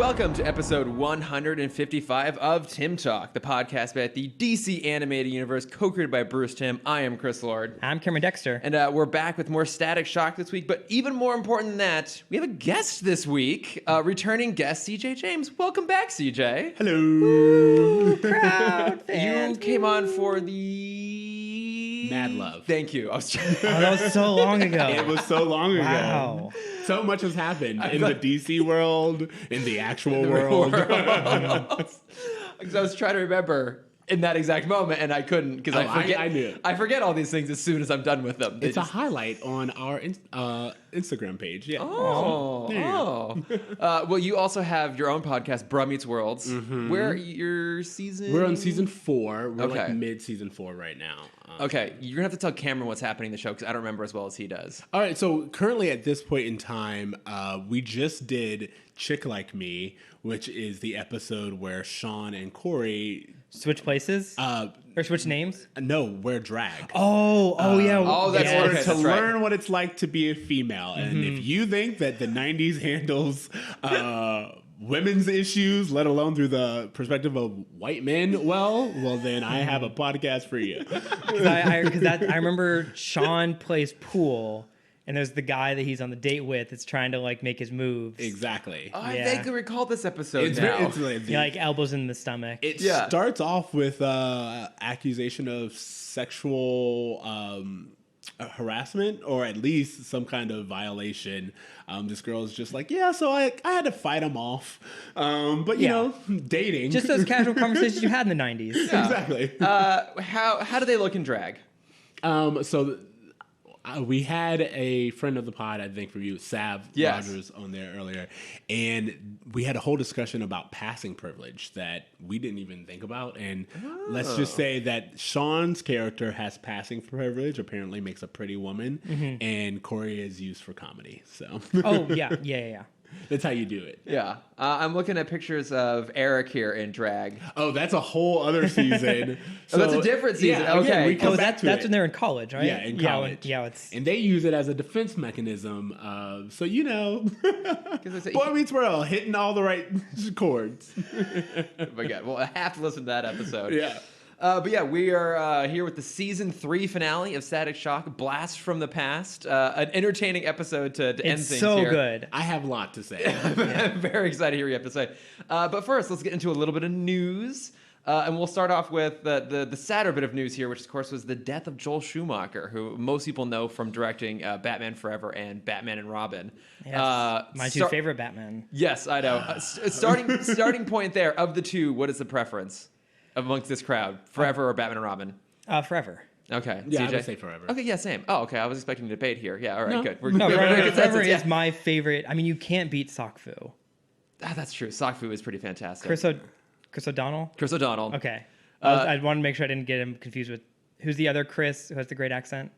Welcome to episode 155 of Timm Talk, the podcast about the DC animated universe co-created by Bruce Timm. I am Chris Lord. I'm Cameron Dexter. And we're back with more Static Shock this week, but even more important than that, we have a guest this week, returning guest CJ James. Welcome back, CJ. Hello. Woo, proud fans. You came on for the... Mad Love. Thank you. I was that was so long ago. It was so long ago. Wow. So much has happened in the DC world, in the actual world. Because I was trying to remember in that exact moment, and I couldn't because I forget. I knew. I forget all these things as soon as I'm done with them. It's a highlight on our Instagram page. Yeah. Well, you also have your own podcast, Bruh Meets Worlds. Mm-hmm. Where your season? We're on season 4. We're Okay. like mid-season 4 right now. Okay, you're gonna have to tell Cameron what's happening in the show because I don't remember as well as he does. All right, so currently at this point in time, we just did Chick Like Me, which is the episode where Sean and Corey... Switch places? Or switch names? No, wear drag. Oh, yeah. Oh, that's In order okay, to that's right. learn what it's like to be a female. And if you think that the 90s handles women's issues, let alone through the perspective of white men, well, then I have a podcast for you. I remember Sean plays pool, and there's the guy that he's on the date with that's trying to like make his moves. Exactly. Oh, I Yeah. vaguely recall this episode It's now. He like elbows in the stomach. It Yeah. starts off with accusation of sexual harassment, or at least some kind of violation. This girl is just like, yeah, so I had to fight him off. But, you know, dating. Just those casual conversations you had in the 90s. Yeah. Exactly. How do they look in drag? We had a friend of the pod, I think, for you, Sav Yes. Rogers, on there earlier, and we had a whole discussion about passing privilege that we didn't even think about. And let's just say that Sean's character has passing privilege, apparently makes a pretty woman, and Corey is used for comedy. So, Oh, yeah. that's how you do it. Yeah, I'm looking at pictures of Eric here in drag. Oh, that's a whole other season. Oh, that's a different season. Yeah, Okay. again, we come Oh, back to that's it. when they're in college, right? Yeah, in college. It's And they use it as a defense mechanism. So, you know, Boy Meets World, hitting all the right chords. Oh my God. Well, I have to listen to that episode. Yeah. But yeah, we are here with the season 3 finale of Static Shock, Blast from the Past. An entertaining episode to end it's things so here. good. I have a lot to say. I'm very excited to hear what you have to say. But first, let's get into a little bit of news. And we'll start off with the sadder bit of news here, which of course was the death of Joel Schumacher, who most people know from directing Batman Forever and Batman and Robin. Yes. My two favorite Batman. Yes, I know. Starting point there, of the two, what is the preference amongst this crowd? Forever or Batman and Robin? Forever. Okay. Yeah, I CJ? would say Forever. Okay, yeah, same. Oh, okay. I was expecting a debate here. Yeah, all right, No. good. We're No, good. Forever Yeah. is my favorite. I mean, you can't beat Sock Fu. That's true. Sock Fu is pretty fantastic. Chris O'Donnell? Chris O'Donnell. Okay. I wanted to make sure I didn't get him confused with who's the other Chris who has the great accent?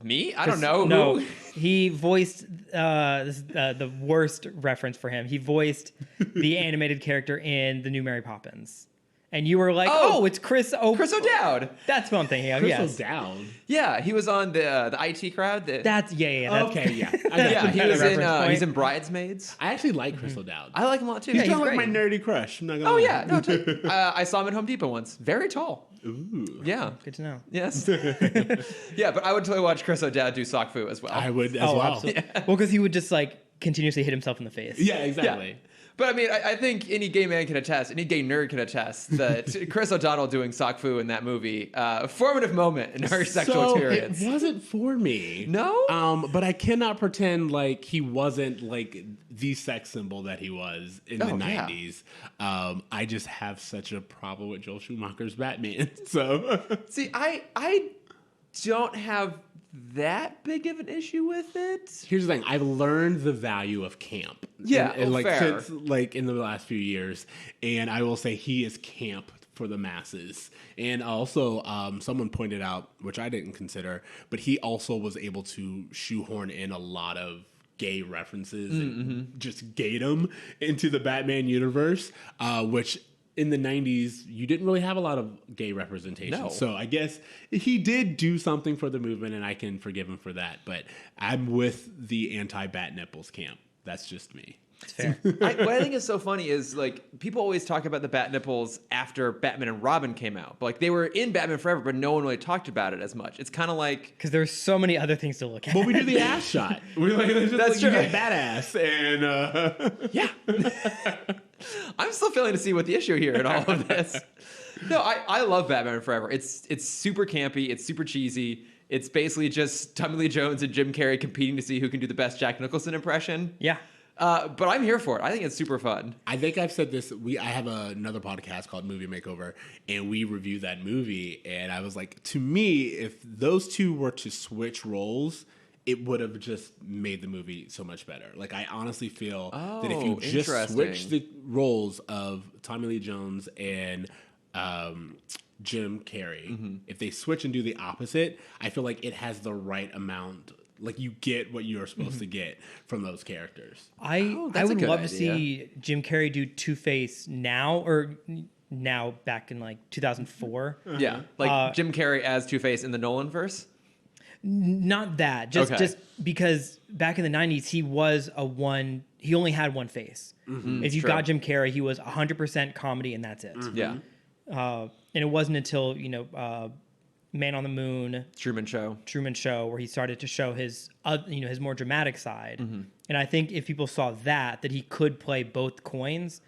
Me? I don't know. No, Who? he voiced this is, the worst reference for him. He voiced the animated character in the new Mary Poppins. And you were like, oh it's Chris O'Dowd. That's what I'm thinking of, Chris yes. O'Dowd. Yeah, he was on the IT crowd. That's, that's, Okay, yeah. Yeah, he was in reference point. he's in Bridesmaids. I actually like Chris O'Dowd. I like him a lot too. He's he's kind of like great. my nerdy crush. I'm not gonna Oh lie. yeah, no. I saw him at Home Depot once. Very tall. Ooh. Yeah. Good to know. Yes. Yeah, but I would totally watch Chris O'Dowd do Sock Fu as well. I would as well. Absolutely. Well, because he would just like continuously hit himself in the face. Yeah, exactly. Yeah. But I mean, I think any gay man can attest, any gay nerd can attest that Chris O'Donnell doing Sock Fu in that movie, a formative moment in her sexual experience. It wasn't for me. No? But I cannot pretend like he wasn't like the sex symbol that he was in the yeah. 90s. I just have such a problem with Joel Schumacher's Batman. So See, I don't have that big of an issue with it. here's the thing: I've learned the value of camp. Yeah, and like fair. since like in the last few years, and I will say he is camp for the masses. And also, someone pointed out, which I didn't consider, but he also was able to shoehorn in a lot of gay references and just gate them into the Batman universe, which in the 90s, you didn't really have a lot of gay representation. No. So I guess he did do something for the movement, and I can forgive him for that. But I'm with the anti-bat nipples camp. That's just me. It's fair. What I think is so funny is like people always talk about the bat nipples after Batman and Robin came out. But like they were in Batman Forever, but no one really talked about it as much. It's kind of like Because there's so many other things to look at. But we do the ass shot. We're like, it's just That's like, true. you get badass, and yeah. I'm still failing to see what the issue here in all of this. No, I love Batman Forever. It's super campy. It's super cheesy. It's basically just Tommy Lee Jones and Jim Carrey competing to see who can do the best Jack Nicholson impression. Yeah. But I'm here for it. I think it's super fun. I think I've said this. I have another podcast called Movie Makeover, and we review that movie. And I was like, to me, if those two were to switch roles, it would have just made the movie so much better. Like, I honestly feel that if you just switch the roles of Tommy Lee Jones and Jim Carrey, if they switch and do the opposite, I feel like it has the right amount. Like, you get what you're supposed to get from those characters. I that's a would good love to idea. see Jim Carrey do Two-Face now back in like 2004. Yeah, like Jim Carrey as Two-Face in the Nolan verse. Not that, just Okay. just because back in the 90s he only had one face. If you true. got Jim Carrey, he was 100% comedy and that's it. Yeah, And it wasn't until Man on the Moon, Truman Show. where he started to show his his more dramatic side. And I think if people saw that he could play both coins,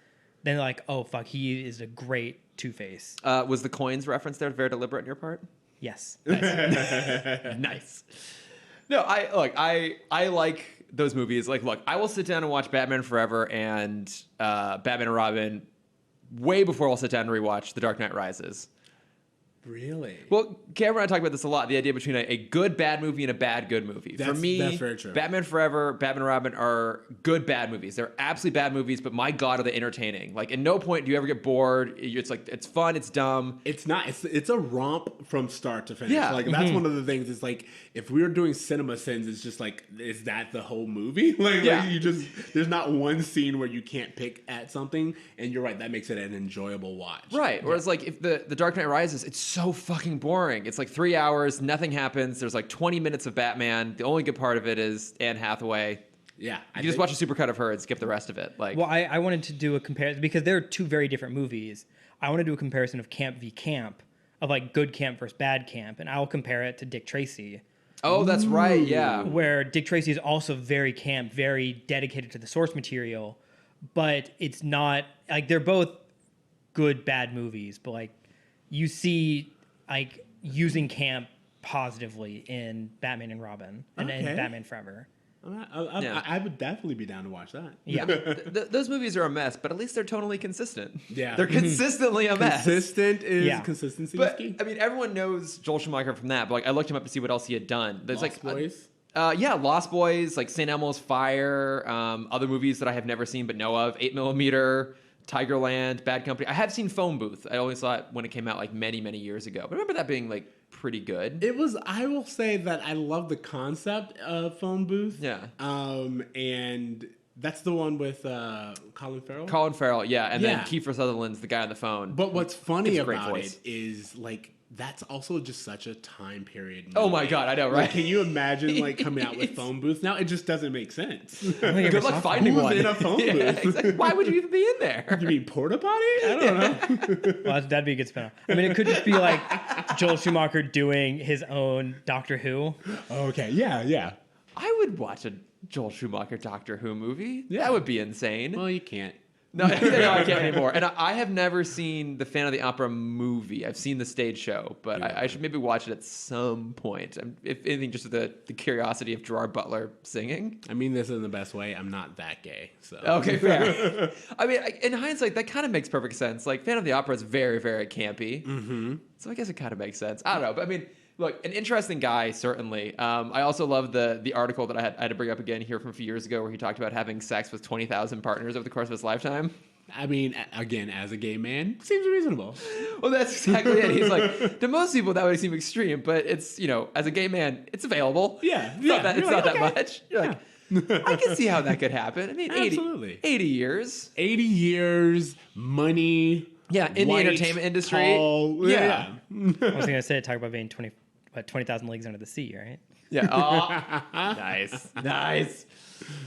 then they're like, oh fuck, he is a great Two-Face. Was the coins reference there very deliberate on your part? Yes. Nice. No, I like those movies. Like, look, I will sit down and watch Batman Forever and Batman and Robin way before I'll sit down and rewatch The Dark Knight Rises. Really? Well, Cameron and I talk about this a lot, the idea between a good bad movie and a bad good movie. For me, that's very true. Batman Forever, Batman and Robin are good bad movies. They're absolutely bad movies, but my God, are they entertaining. Like, at no point do you ever get bored. It's like, it's fun, it's dumb. It's not. It's a romp from start to finish. Yeah. Like, that's one of the things. It's like, if we were doing cinema sins, it's just like, is that the whole movie? Like, Yeah. like there's not one scene where you can't pick at something. And you're right, that makes it an enjoyable watch. Right. Whereas, like, if the Dark Knight Rises, it's so fucking boring. It's like 3 hours, nothing happens. There's like 20 minutes of Batman. The only good part of it is Anne Hathaway. Yeah. You just watch a supercut of her and skip the rest of it. Like, Well, I wanted to do a comparison because they're two very different movies. I want to do a comparison of camp v camp, of like good camp versus bad camp, and I'll compare it to Dick Tracy, oh, that's right. Yeah. where Dick Tracy is also very camp, very dedicated to the source material, but it's not like they're both good bad movies, but like you see like using camp positively in Batman and Robin and in Okay. Batman Forever. Yeah. I would definitely be down to watch that. Yeah. Those movies are a mess, but at least they're tonally consistent. Yeah. They're consistently a mess. Consistent is Yeah. consistency. But is key. I mean, everyone knows Joel Schumacher from that. But like, I looked him up to see what else he had done. There's Lost like, Boys. Yeah, Lost Boys, like St. Elmo's Fire, other movies that I have never seen but know of, 8mm, Tigerland, Bad Company. I have seen Phone Booth. I only saw it when it came out like many, many years ago. But I remember that being like pretty good. It was. I will say that I love the concept of Phone Booth. Yeah. And that's the one with Colin Farrell. Colin Farrell, yeah, and then Yeah. Kiefer Sutherland's the guy on the phone. But what's funny It's a great about voice. it is like that's also just such a time period. Oh my movie. God, I know, Like, right? can you imagine like coming out with Phone Booth now? It just doesn't make sense. Good luck finding Who's one. in a phone Yeah, booth? exactly. Why would you even be in there? You mean porta potty? I don't know. Well, that'd be a good spin-off. I mean, it could just be like Joel Schumacher doing his own Doctor Who. Okay, yeah. I would watch a Joel Schumacher Doctor Who movie. Yeah. That would be insane. Well, you can't. No, I can't anymore. And I have never seen the Fan of the Opera movie. I've seen the stage show, but I should maybe watch it at some point. If anything, just the curiosity of Gerard Butler singing. I mean this in the best way. I'm not that gay, so Okay, fair. I mean, in hindsight, that kind of makes perfect sense. Like, Fan of the Opera is very, very campy. Mm-hmm. So I guess it kind of makes sense. I don't know. But I mean, look, an interesting guy, certainly. I also love the article that I had to bring up again here from a few years ago where he talked about having sex with 20,000 partners over the course of his lifetime. I mean, again, as a gay man, seems reasonable. Well, that's exactly it. He's like, to most people, that would seem extreme, but it's, as a gay man, it's available. Yeah, It's not that, You're it's not like, that okay. much. You're like, I can see how that could happen. I mean, 80 Absolutely. years. 80 years, money. Yeah, in white, the entertainment industry. tall, Yeah. I was going to say, talk about being what 20,000 Leagues Under the Sea, right? Yeah. Oh, nice.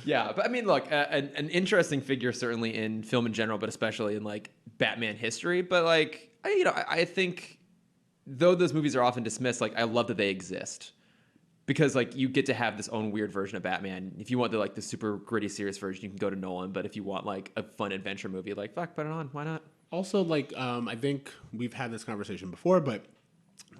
Yeah, but I mean, look, an interesting figure certainly in film in general, but especially in like Batman history. But like, I think though those movies are often dismissed, like I love that they exist because like you get to have this own weird version of Batman. If you want the super gritty, serious version, you can go to Nolan. But if you want like a fun adventure movie, like fuck, put it on. Why not? Also, like I think we've had this conversation before, but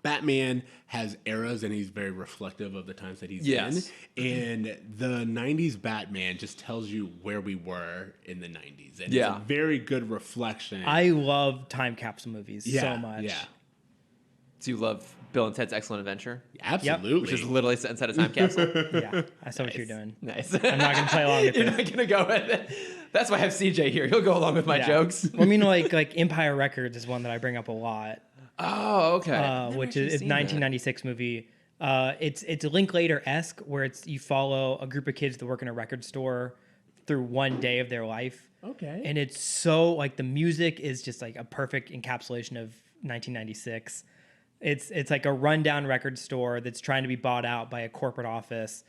Batman has eras and he's very reflective of the times that he's in. And the 90s Batman just tells you where we were in the 90s. And it's a very good reflection. I love time capsule movies so much. Yeah. So you love Bill and Ted's Excellent Adventure? Absolutely. Yep. Which is literally set inside a time capsule. Yeah, I saw what you're doing. Nice. I'm not going to play along with You're it. not going to go with it. That's why I have CJ here. He'll go along with my jokes. Well, I mean, like Empire Records is one that I bring up a lot. Oh, okay. Which is a 1996 movie. It's Linklater-esque, where you follow a group of kids that work in a record store through one day of their life. Okay. And it's so like the music is just like a perfect encapsulation of 1996. It's like a rundown record store that's trying to be bought out by a corporate office.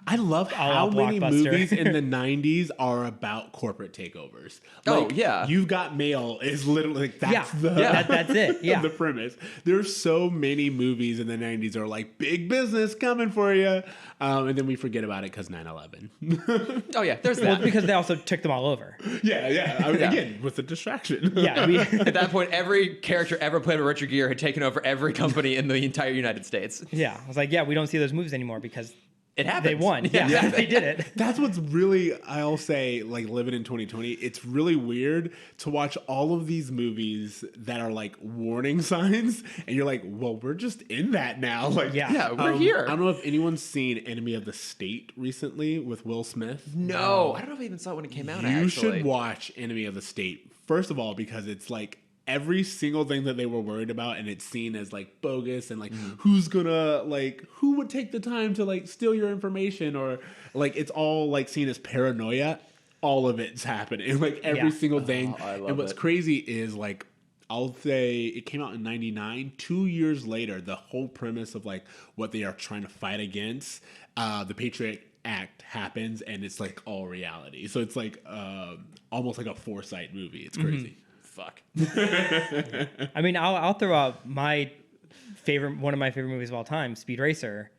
I love how many Blockbuster. movies in the 90s are about corporate takeovers. Oh, yeah. You've Got Mail is literally like, that's that's it. Yeah. the premise. There's so many movies in the 90s that are like big business coming for you. And then we forget about it because 9/11. Oh, yeah. There's Well, that. because they also took them all over. yeah. Again, with the distraction. Yeah. At that point, every character ever played by Richard Gere had taken over every company in the entire United States. Yeah. I was like, we don't see those movies anymore because It happened. they won. Yeah. They did it. That's what's really, I'll say, like living in 2020, it's really weird to watch all of these movies that are like warning signs, and you're like, well, we're just in that now. Like, Yeah, we're here. I don't know if anyone's seen Enemy of the State recently with Will Smith. No, I don't know if I even saw it when it came out, You actually. should watch Enemy of the State, first of all, because it's like every single thing that they were worried about, and it's seen as like bogus and like who's gonna like who would take the time to like steal your information, or like it's all like seen as paranoia. All of it's happening like every single thing. I love and what's it. crazy is like I'll say it came out in 99. 2 years later, the whole premise of like what they are trying to fight against, the Patriot Act happens, and it's like all reality. So it's like almost like a Foresight movie. It's crazy. Fuck. I mean, I'll throw out one of my favorite movies of all time, Speed Racer,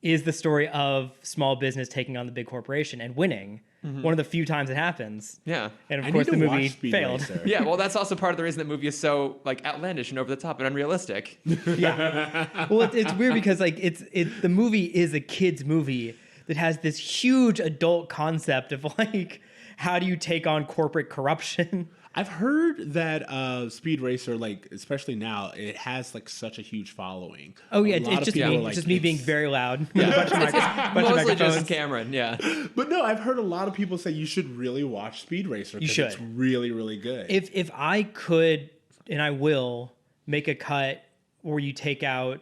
is the story of small business taking on the big corporation and winning. One of the few times it happens. Yeah. And I of course need the to movie watch Speed failed. Racer. Yeah, well, that's also part of the reason that movie is so like outlandish and over the top and unrealistic. Yeah. Well, it's weird because like the movie is a kid's movie that has this huge adult concept of like how do you take on corporate corruption? I've heard that Speed Racer, like especially now, it has like such a huge following. Oh yeah, A lot it's of just people me, are like, just me being it's- very loud. Yeah, bunch of mostly just microphones. Cameron. Yeah. But no, I've heard a lot of people say you should really watch Speed Racer. You 'cause should. It's really, really good. If I could, and I will, make a cut where you take out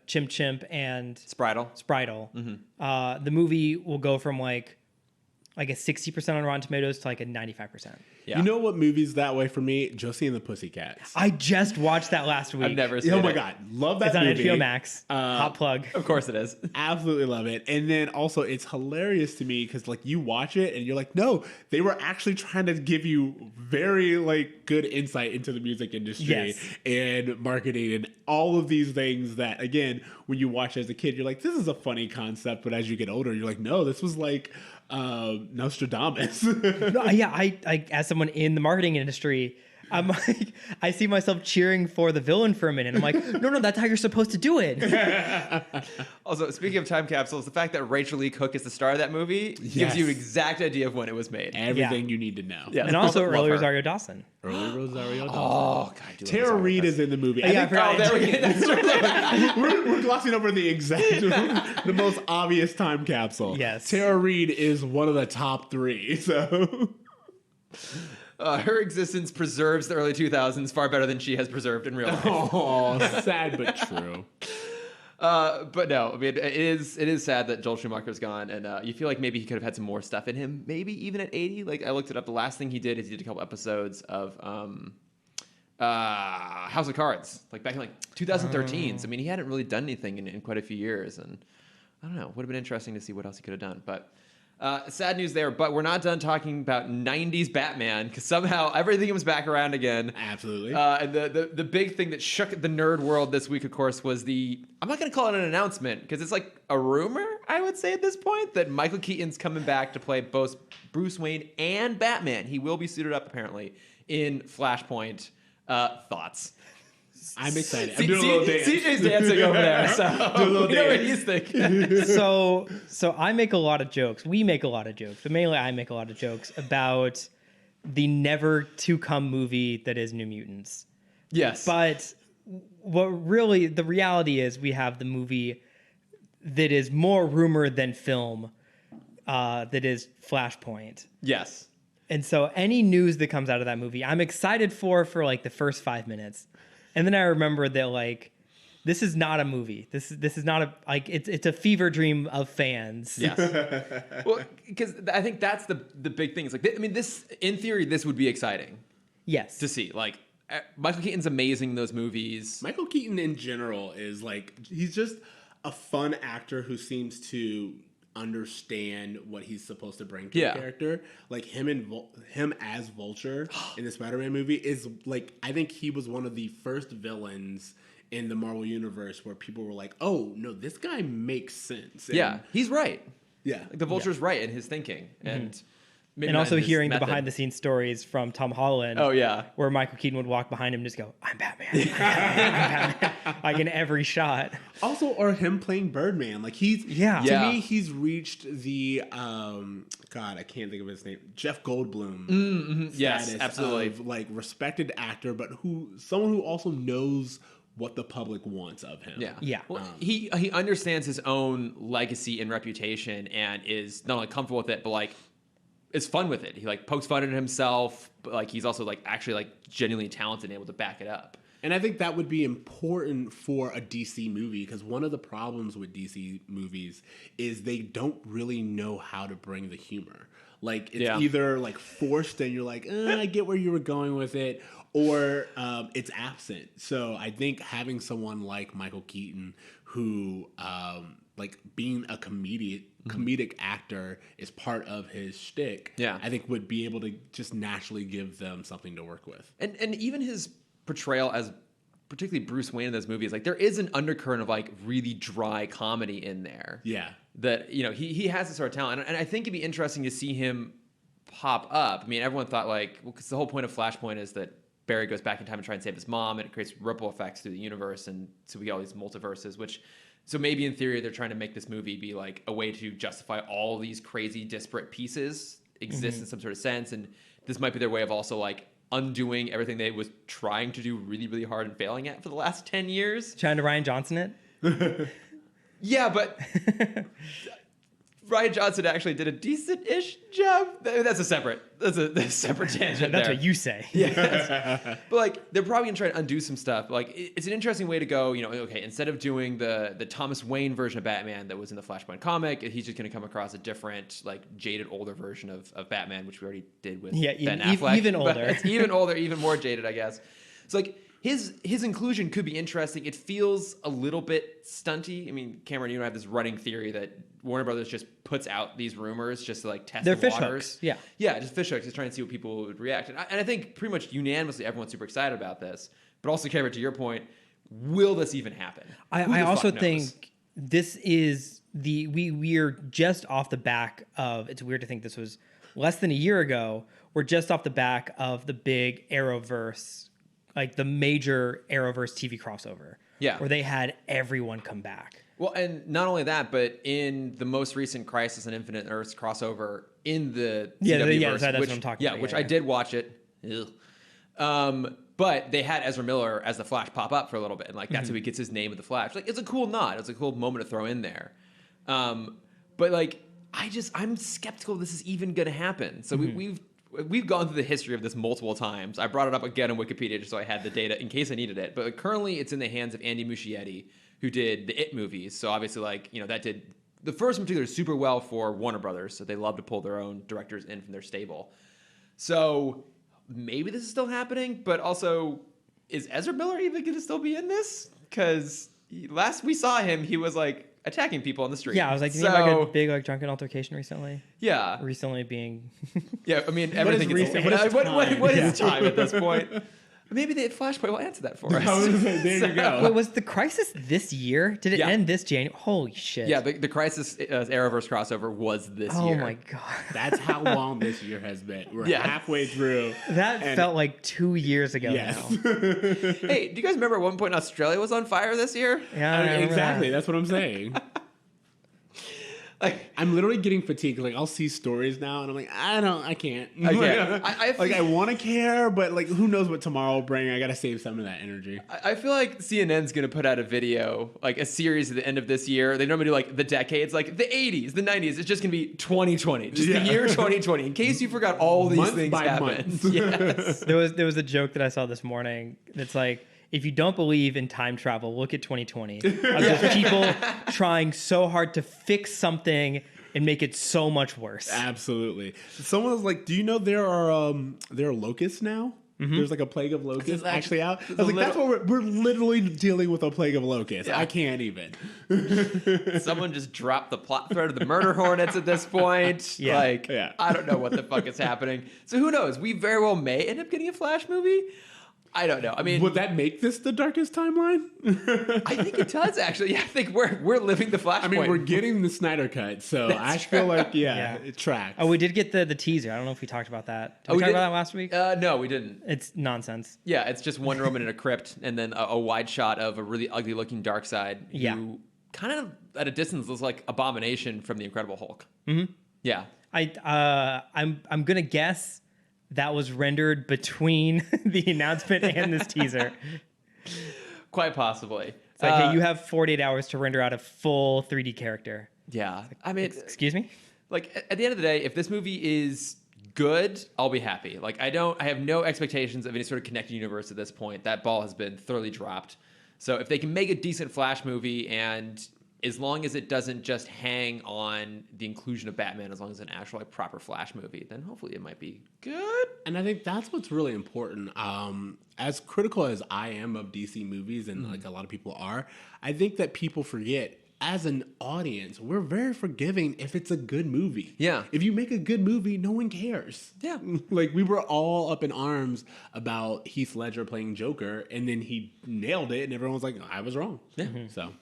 Chimp Chimp and Spritle. Spritle, the movie will go from like a 60% on Rotten Tomatoes to like a 95%. Yeah. You know what movie's that way for me? Josie and the Pussycats. I just watched that last week. I've never seen Oh it. my god, love that It's on movie. HBO Max. Hot plug. Of course it is. Absolutely love it. And then also it's hilarious to me because like you watch it and you're like, no, they were actually trying to give you very like good insight into the music industry Yes. and marketing and all of these things that again, when you watch as a kid, you're like, this is a funny concept, but as you get older, you're like, no, this was like Nostradamus. No, yeah, I as someone in the marketing industry, I'm like, I see myself cheering for the villain for a minute. I'm like, no, that's how you're supposed to do it. Also, speaking of time capsules, the fact that Rachel Lee Cook is the star of that movie gives Yes. you an exact idea of when it was made. Everything you need to know. Yeah. And also Love early her. Rosario Dawson. Early Rosario Dawson. Oh, God. I do love Tara Rosario Reid Dawson. is in the movie. Yeah, I forgot. Oh, there we go. That's right. we're glossing over the exact, the most obvious time capsule. Yes. Tara Reid is one of the top 3. So Her existence preserves the early 2000s far better than she has preserved in real life. oh, sad but true. But no, I mean, it is sad that Joel Schumacher's gone, and you feel like maybe he could have had some more stuff in him, maybe even at 80. Like, I looked it up. The last thing he did is he did a couple episodes of House of Cards, like back in like 2013. So I mean, he hadn't really done anything in quite a few years, and I don't know. Would have been interesting to see what else he could have done, but. Sad news there, but we're not done talking about 90s Batman because somehow everything comes back around again. Absolutely. And the big thing that shook the nerd world this week, of course, was I'm not going to call it an announcement because it's like a rumor, I would say at this point, that Michael Keaton's coming back to play both Bruce Wayne and Batman. He will be suited up, apparently, in Flashpoint. Thoughts? I'm excited. I'm doing a little dance. CJ's dancing over there, so you know what he's thinking. So I make a lot of jokes. We make a lot of jokes, but mainly I make a lot of jokes about the never to come movie that is New Mutants. Yes. But what really the reality is we have the movie that is more rumor than film, that is Flashpoint. Yes. And so any news that comes out of that movie, I'm excited for like the first 5 minutes. And then I remember that like this is not a movie. This is not a like it's a fever dream of fans. Yes. Well, because I think that's the big thing. It's like I mean, this in theory, this would be exciting. Yes. To see like Michael Keaton's amazing in those movies. Michael Keaton in general is like he's just a fun actor who seems to understand what he's supposed to bring to the character. Like him as Vulture in the Spider-Man movie is like I think he was one of the first villains in the Marvel universe where people were like, "Oh no, this guy makes sense." And he's right. Yeah, like the Vulture's right in his thinking, and maybe and not also in his hearing method. the behind the scenes stories from Tom Holland. Oh yeah, where Michael Keaton would walk behind him and just go, "I'm Batman." I'm Batman. Like in every shot. Also, or him playing Birdman, like to me he's reached the God, I can't think of his name, Jeff Goldblum. Yes, absolutely, of, like respected actor, but someone who also knows what the public wants of him. Yeah. Well, he understands his own legacy and reputation, and is not only comfortable with it, but like is fun with it. He like pokes fun at himself, but like he's also like actually like genuinely talented and able to back it up. And I think that would be important for a DC movie because one of the problems with DC movies is they don't really know how to bring the humor. Like it's either like forced and you're like, I get where you were going with it, or it's absent. So I think having someone like Michael Keaton who like being a comedic actor is part of his shtick, I think would be able to just naturally give them something to work with. And even his portrayal as particularly Bruce Wayne in those movies, like there is an undercurrent of like really dry comedy in there. Yeah. That, you know, he has this sort of talent. And I think it'd be interesting to see him pop up. I mean, everyone thought like, well, because the whole point of Flashpoint is that Barry goes back in time and tries to save his mom, and it creates ripple effects through the universe. And so we get all these multiverses, so maybe in theory, they're trying to make this movie be like a way to justify all these crazy disparate pieces exist in some sort of sense. And this might be their way of also like undoing everything they was trying to do really, really hard and failing at for the last 10 years. Trying to Ryan Johnson it? Yeah, but Ryan Johnson actually did a decent-ish job. That's a separate tangent. That's there. what you say. Yes. But like they're probably gonna try to undo some stuff. Like it's an interesting way to go. You know, okay, instead of doing the Thomas Wayne version of Batman that was in the Flashpoint comic, he's just gonna come across a different, like jaded, older version of Batman, which we already did with Ben Affleck. Even older. It's even older, even more jaded, I guess. It's like his inclusion could be interesting. It feels a little bit stunty. I mean, Cameron, you and I have this running theory that Warner Brothers just puts out these rumors just to like test the fish waters. Hooks. Yeah, just fish hooks, just trying to see what people would react. And I think pretty much unanimously everyone's super excited about this. But also, Cameron, to your point, will this even happen? I also think this is we're just off the back of, it's weird to think this was less than a year ago. We're just off the back of the big Arrowverse, like the major Arrowverse TV crossover. Yeah. Where they had everyone come back. Well, and not only that, but in the most recent Crisis on Infinite Earths crossover in the CW verse, that's what I'm talking about. Which I did watch it. But they had Ezra Miller as the Flash pop up for a little bit, and like that's how he gets his name of the Flash. Like it's a cool nod. It's a cool moment to throw in there. But like I'm skeptical this is even going to happen. So we've gone through the history of this multiple times. I brought it up again on Wikipedia just so I had the data in case I needed it. But currently it's in the hands of Andy Muschietti, who did the It movies. So obviously, like, you know, that did the first in particular super well for Warner Brothers. So they love to pull their own directors in from their stable. So maybe this is still happening, but also is Ezra Miller even going to still be in this? Because last we saw him, he was like attacking people on the street. Yeah, I was like, did he have like a big like drunken altercation recently? Yeah. Recently being. Yeah, I mean, everything is recent? What is time at this point? Maybe the Flashpoint will answer that for us. There you go. Wait, was the Crisis this year? Did it Yeah. end this January? Holy shit! Yeah, the Crisis Arrowverse crossover was this year. Oh my god. That's how long this year has been. We're halfway through. That felt like 2 years ago Yes. now. Hey, do you guys remember at one point Australia was on fire this year? Yeah, I mean, I remember exactly. that. That's what I'm saying. Like, I'm literally getting fatigued. Like, I'll see stories now, and I'm like, I can't. I can't. I want to care, but like, who knows what tomorrow will bring? I gotta save some of that energy. I feel like CNN's gonna put out a video, like a series at the end of this year. They normally do like the decades, like the 80s, the 90s. It's just gonna be 2020, just the year 2020. In case you forgot, all these Month things by happened. month. Yes. There was a joke that I saw this morning that's like, if you don't believe in time travel, look at 2020. Of just people trying so hard to fix something and make it so much worse. Absolutely. Someone was like, "Do you know there are locusts now? There's like a plague of locusts actually out." I was like, "That's what we're literally dealing with, a plague of locusts." Yeah. I can't even. Someone just dropped the plot thread of the murder hornets at this point. Yeah. Like, Yeah. I don't know what the fuck is happening. So who knows? We very well may end up getting a Flash movie. I don't know. I mean, Would that make this the darkest timeline? I think it does actually. Yeah, I think we're living the Flashpoint. I mean, we're getting the Snyder cut, so I feel like Yeah. it tracks. Oh, we did get the teaser. I don't know if we talked about that. Did we talk about that last week? No, we didn't. It's nonsense. Yeah, it's just Wonder Woman in a crypt, and then a wide shot of a really ugly-looking Darkseid Yeah. who kind of at a distance looks like Abomination from the Incredible Hulk. Mm-hmm. Yeah. I'm gonna guess that was rendered between the announcement and this teaser. Quite possibly. It's like, hey, you have 48 hours to render out a full 3D character. Yeah. I mean, Excuse me? like at the end of the day, if this movie is good, I'll be happy. Like I have no expectations of any sort of connected universe at this point. That ball has been thoroughly dropped. So if they can make a decent Flash movie, and as long as it doesn't just hang on the inclusion of Batman, as long as it's an actual like proper Flash movie, then hopefully it might be good. And I think that's what's really important. As critical as I am of DC movies, and like a lot of people are, I think that people forget, as an audience, we're very forgiving if it's a good movie. Yeah. If you make a good movie, no one cares. Yeah. Like, we were all up in arms about Heath Ledger playing Joker, and then he nailed it, and everyone was like, I was wrong. Yeah. So,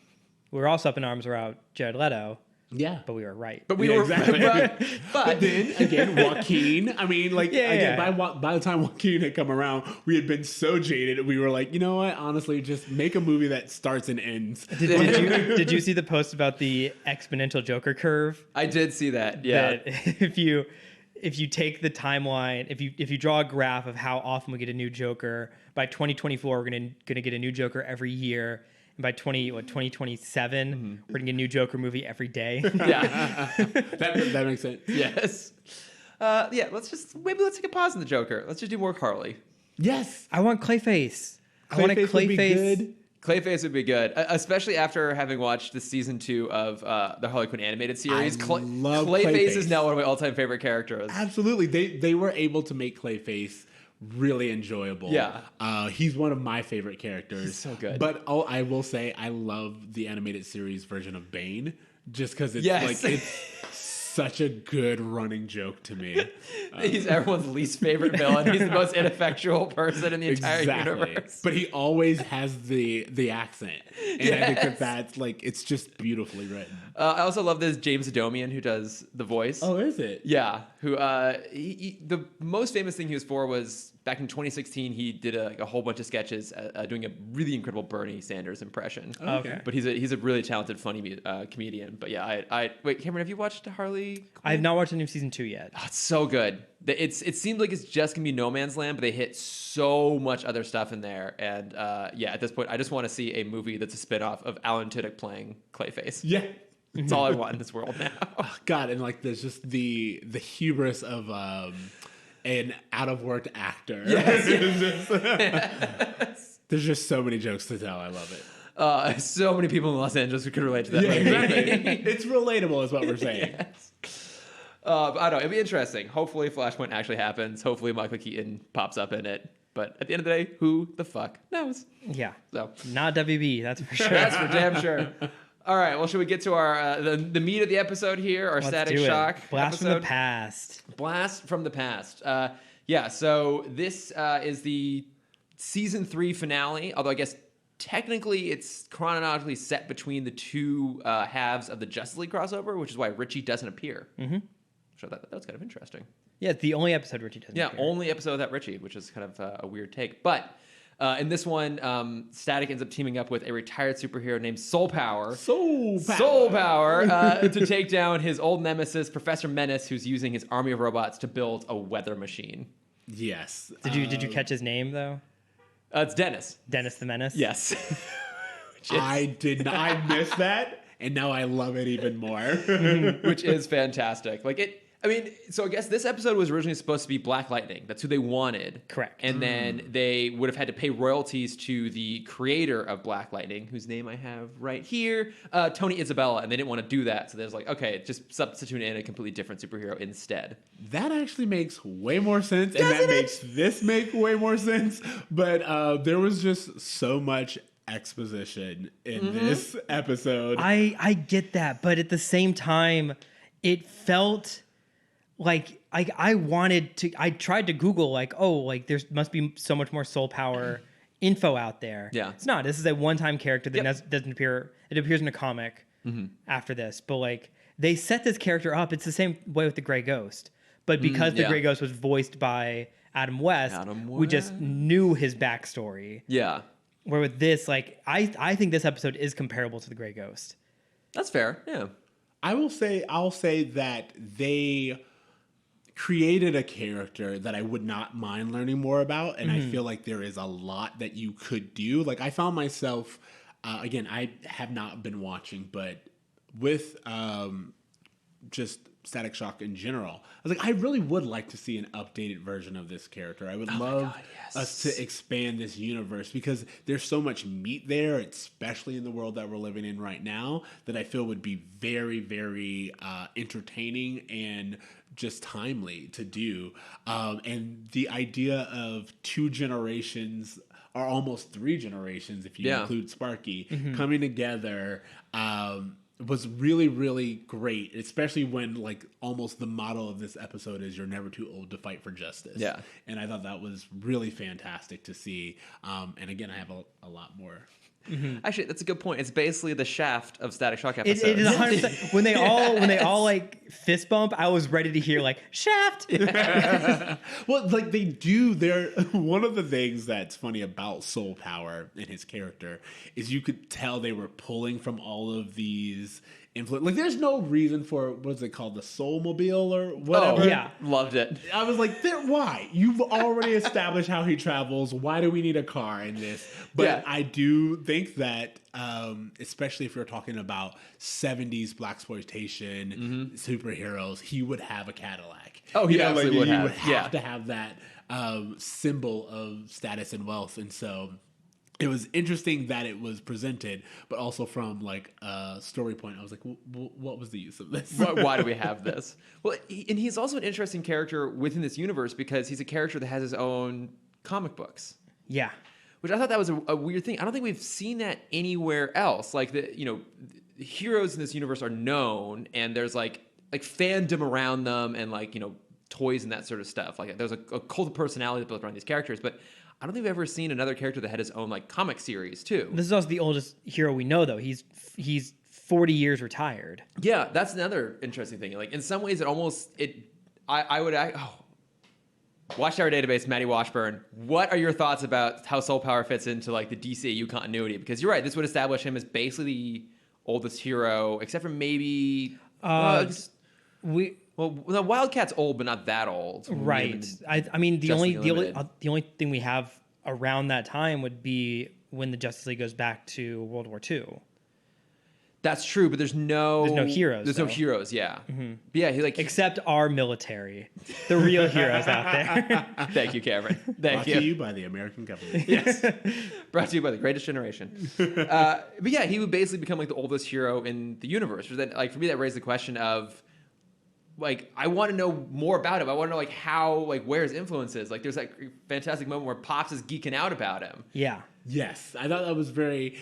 We were also up in arms around Jared Leto, yeah. but we were right. But we Yeah, were exactly. but Then again, Joaquin. I mean, like, Yeah, again, yeah. by the time Joaquin had come around, we had been so jaded. We were like, you know what? Honestly, just make a movie that starts and ends. Did you see the post about the exponential Joker curve? I did see that. Yeah. That if you take the timeline, if you draw a graph of how often we get a new Joker, by 2024 we're gonna get a new Joker every year. And by 2027, we're gonna get a new Joker movie every day. Yeah. That makes sense. Yes. Yeah, let's take a pause on the Joker. Let's just do more Harley. Yes. I want Clayface. I want a Clayface would be Clayface. good. Clayface would be good, especially after having watched the season 2 of the Harley Quinn animated series. I love Clayface Clayface. is now one of my all-time favorite characters. Absolutely. They were able to make Clayface really enjoyable. Yeah. He's one of my favorite characters. He's so good. But I will say I love the animated series version of Bane, just because it's Yes. like it's such a good running joke to me. He's everyone's least favorite villain. He's the most ineffectual person in the entire universe. But he always has the accent, and I think that's like, it's just beautifully written. I also love this James Adomian who does the voice. Oh, is it? Yeah, who the most famous thing he was for was back in 2016. He did a whole bunch of sketches doing a really incredible Bernie Sanders impression. Okay. But he's a really talented, funny comedian. But yeah, I wait, Cameron, have you watched Harley Quinn? I have not watched any of season 2 yet. Oh, it's so good. It seems like it's just gonna be no man's land, but they hit so much other stuff in there. And yeah, at this point, I just want to see a movie that's a spinoff of Alan Tudyk playing Clayface. Yeah. That's all I want in this world now. Oh, God, and like there's just the hubris of an out of work actor. There's just so many jokes to tell. I love it. So many people in Los Angeles who could relate to that Yeah, movie. exactly. It's relatable, is what we're saying. Yes. But I don't know. It'd be interesting. Hopefully, Flashpoint actually happens. Hopefully, Michael Keaton pops up in it. But at the end of the day, who the fuck knows? Yeah. So Not WB, that's for sure. that's for damn sure. All right, well, should we get to our the meat of the episode here, our Let's Static do it. Shock Blast episode? from the past. Blast from the past. Yeah, so this is the season 3 finale, although I guess technically it's chronologically set between the two halves of the Justice League crossover, which is why Richie doesn't appear. Mm-hmm. So that was kind of interesting. Yeah, it's the only episode Richie doesn't appear. Only episode without Richie, which is kind of a weird take. But in this one, Static ends up teaming up with a retired superhero named Soul Power. Soul Power To take down his old nemesis, Professor Menace, who's using his army of robots to build a weather machine. Yes. Did you catch his name though? It's Dennis. Dennis the Menace. Yes. I did not. I missed that, and now I love it even more. Which is fantastic. So I guess this episode was originally supposed to be Black Lightning. That's who they wanted. Correct. And then they would have had to pay royalties to the creator of Black Lightning, whose name I have right here, Tony Isabella, and they didn't want to do that. So they was like, okay, just substitute in a completely different superhero instead. That actually makes way more sense, and that makes this make way more sense. But there was just so much exposition in this episode. I get that, but at the same time, it felt like I wanted to. I tried to Google there must be so much more Soul Power info out there. Yeah, it's not. This is a one-time character that doesn't appear. It appears in a comic after this, but they set this character up. It's the same way with the Grey Ghost, but because the Grey Ghost was voiced by Adam West, we just knew his backstory. Yeah. Where with this, I think this episode is comparable to the Grey Ghost. That's fair. Yeah. I'll say that they created a character that I would not mind learning more about, and I feel like there is a lot that you could do. Like I found myself, again, I have not been watching, but with just Static Shock in general, I was like, I really would like to see an updated version of this character. I would love us to expand this universe because there's so much meat there, especially in the world that we're living in right now, that I feel would be very, very entertaining and just timely to do. And the idea of 2 generations, or almost 3 generations if you include Sparky, coming together was really, really great, especially when almost the motto of this episode is you're never too old to fight for justice. Yeah. And I thought that was really fantastic to see. And again, I have a lot more. Actually, that's a good point. It's basically the Shaft of Static Shock episodes. It is 100%. When they all fist bump, I was ready to hear Shaft. Well, they do. They're one of the things that's funny about Soul Power and his character is you could tell they were pulling from all of these influence. There's no reason for what's it called, the Soul Mobile or whatever. Oh, yeah, loved it. I was like, why? You've already established how he travels. Why do we need a car in this? But I do think that, especially if you're talking about 70s blaxploitation superheroes, he would have a Cadillac. Oh, he absolutely would have. He would have to have that symbol of status and wealth. And so it was interesting that it was presented, but also from a story point, I was like, what was the use of this? Why do we have this? Well, and he's also an interesting character within this universe because he's a character that has his own comic books. Yeah. Which I thought that was a weird thing. I don't think we've seen that anywhere else. The heroes in this universe are known, and there's fandom around them, and toys and that sort of stuff. There's a cult of personality built around these characters, but I don't think we've ever seen another character that had his own comic series too. This is also the oldest hero we know, though. He's 40 years retired. Yeah, that's another interesting thing. In some ways, I would Watchtower Database, Matty Washburn. What are your thoughts about how Soul Power fits into the DCU continuity? Because you're right, this would establish him as basically the oldest hero, except for maybe the Wildcat's old, but not that old. Right. I mean, the only thing we have around that time would be when the Justice League goes back to World War II. That's true, but there's no heroes. There's no heroes, yeah. Mm-hmm. Yeah, except our military, the real heroes out there. Thank you, Cameron. Brought to you by the American government. Yes, brought to you by the Greatest Generation. But yeah, he would basically become the oldest hero in the universe. That for me, that raised the question of like I want to know more about him. I want to know like how, like where his influence is. Like there's that fantastic moment where Pops is geeking out about him. Yeah. Yes, I thought that was very.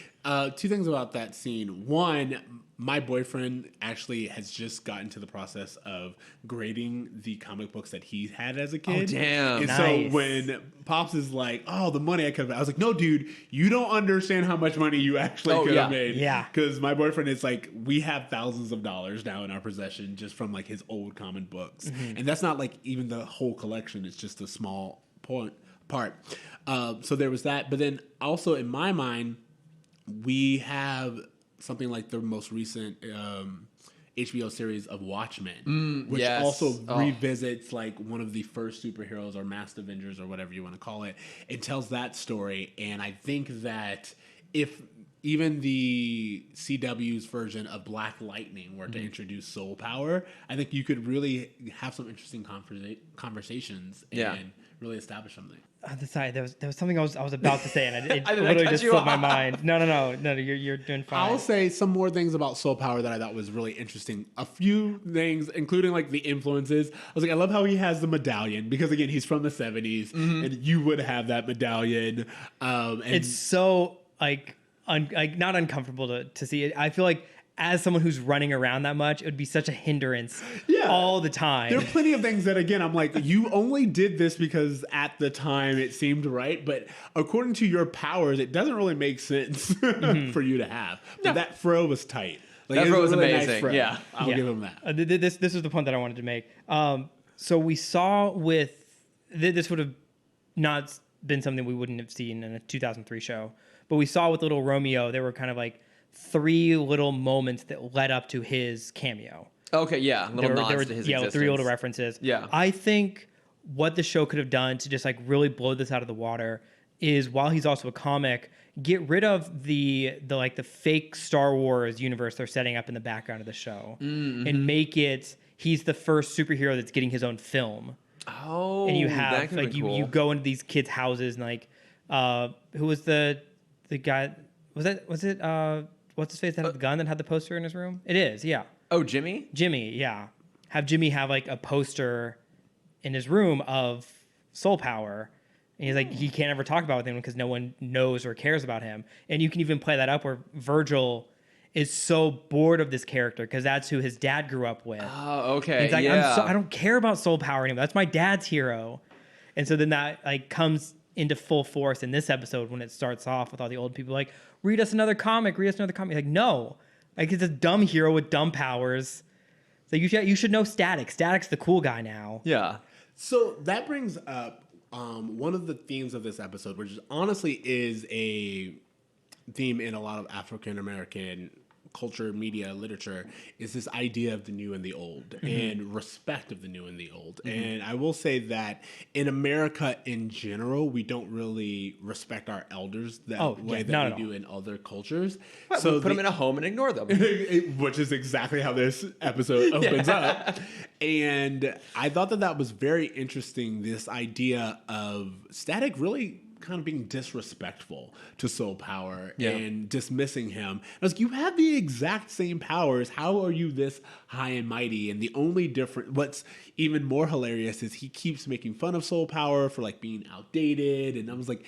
Two things about that scene. One, my boyfriend actually has just gotten to the process of grading the comic books that he had as a kid. Oh, damn. And Nice. so when Pops is like, "Oh, the money I could have," I was like, "No, dude, you don't understand how much money you actually could have made." Yeah. Because my boyfriend is like, we have thousands of dollars now in our possession just from like his old comic books, and that's not like even the whole collection. It's just a small part. So there was that, but then also in my mind, we have something like the most recent HBO series of Watchmen, which yes. also Oh. revisits like one of the first superheroes or masked Avengers or whatever you want to call it. It tells that story, and I think that if even the CW's version of Black Lightning were to introduce Soul Power, I think you could really have some interesting conversations and Yeah. really establish something. Sorry, there was something I was about to say, and it I literally cut just you slipped my off. mind. No, you're doing fine. I'll say some more things about Soul Power that I thought was really interesting. A few things, including like the influences. I was like, I love how he has the medallion because again, he's from the 70s, and you would have that medallion. And It's so like not uncomfortable to see it. I feel like as someone who's running around that much, it would be such a hindrance all the time. there are plenty of things that, again, I'm like, you only did this because at the time it seemed right, but according to your powers, it doesn't really make sense for you to have. But that fro was tight. Like, That it fro was a really amazing, Nice fro. yeah. I'll give him that. This is the point that I wanted to make. So we saw with this would have not been something we wouldn't have seen in a 2003 show, but we saw with Little Romeo, there were kind of like 3 little moments that led up to his cameo. Okay, yeah, little nods to his existence. 3 little references. Yeah. I think what the show could have done to just like really blow this out of the water is, while he's also a comic, get rid of the like the fake Star Wars universe they're setting up in the background of the show, and make it he's the first superhero that's getting his own film. Oh, And you that have could've like been you cool. go into these kids' houses and like who was the guy? Was it what's his face that had the gun that had the poster in his room? It is, yeah. Oh, Jimmy? Jimmy, yeah. Have Jimmy have like a poster in his room of Soul Power. And he's like, he can't ever talk about it with him because no one knows or cares about him. And you can even play that up where Virgil is so bored of this character because that's who his dad grew up with. Oh, okay. He's like, yeah. I don't care about Soul Power anymore. That's my dad's hero. And so then that like comes into full force in this episode when it starts off with all the old people like, read us another comic. Like, no. Like, it's a dumb hero with dumb powers. So you should know Static. Static's the cool guy now. Yeah. So that brings up one of the themes of this episode, which honestly is a theme in a lot of African American culture, media, literature, is this idea of the new and the old and respect of the new and the old. And I will say that in America in general, we don't really respect our elders that way that we do in other cultures. Well, so put them in a home and ignore them. Which is exactly how this episode opens up. And I thought that was very interesting, this idea of Static really kind of being disrespectful to Soul Power and dismissing him. I was like, you have the exact same powers. How are you this high and mighty? And the only difference, what's even more hilarious is he keeps making fun of Soul Power for like being outdated. And I was like,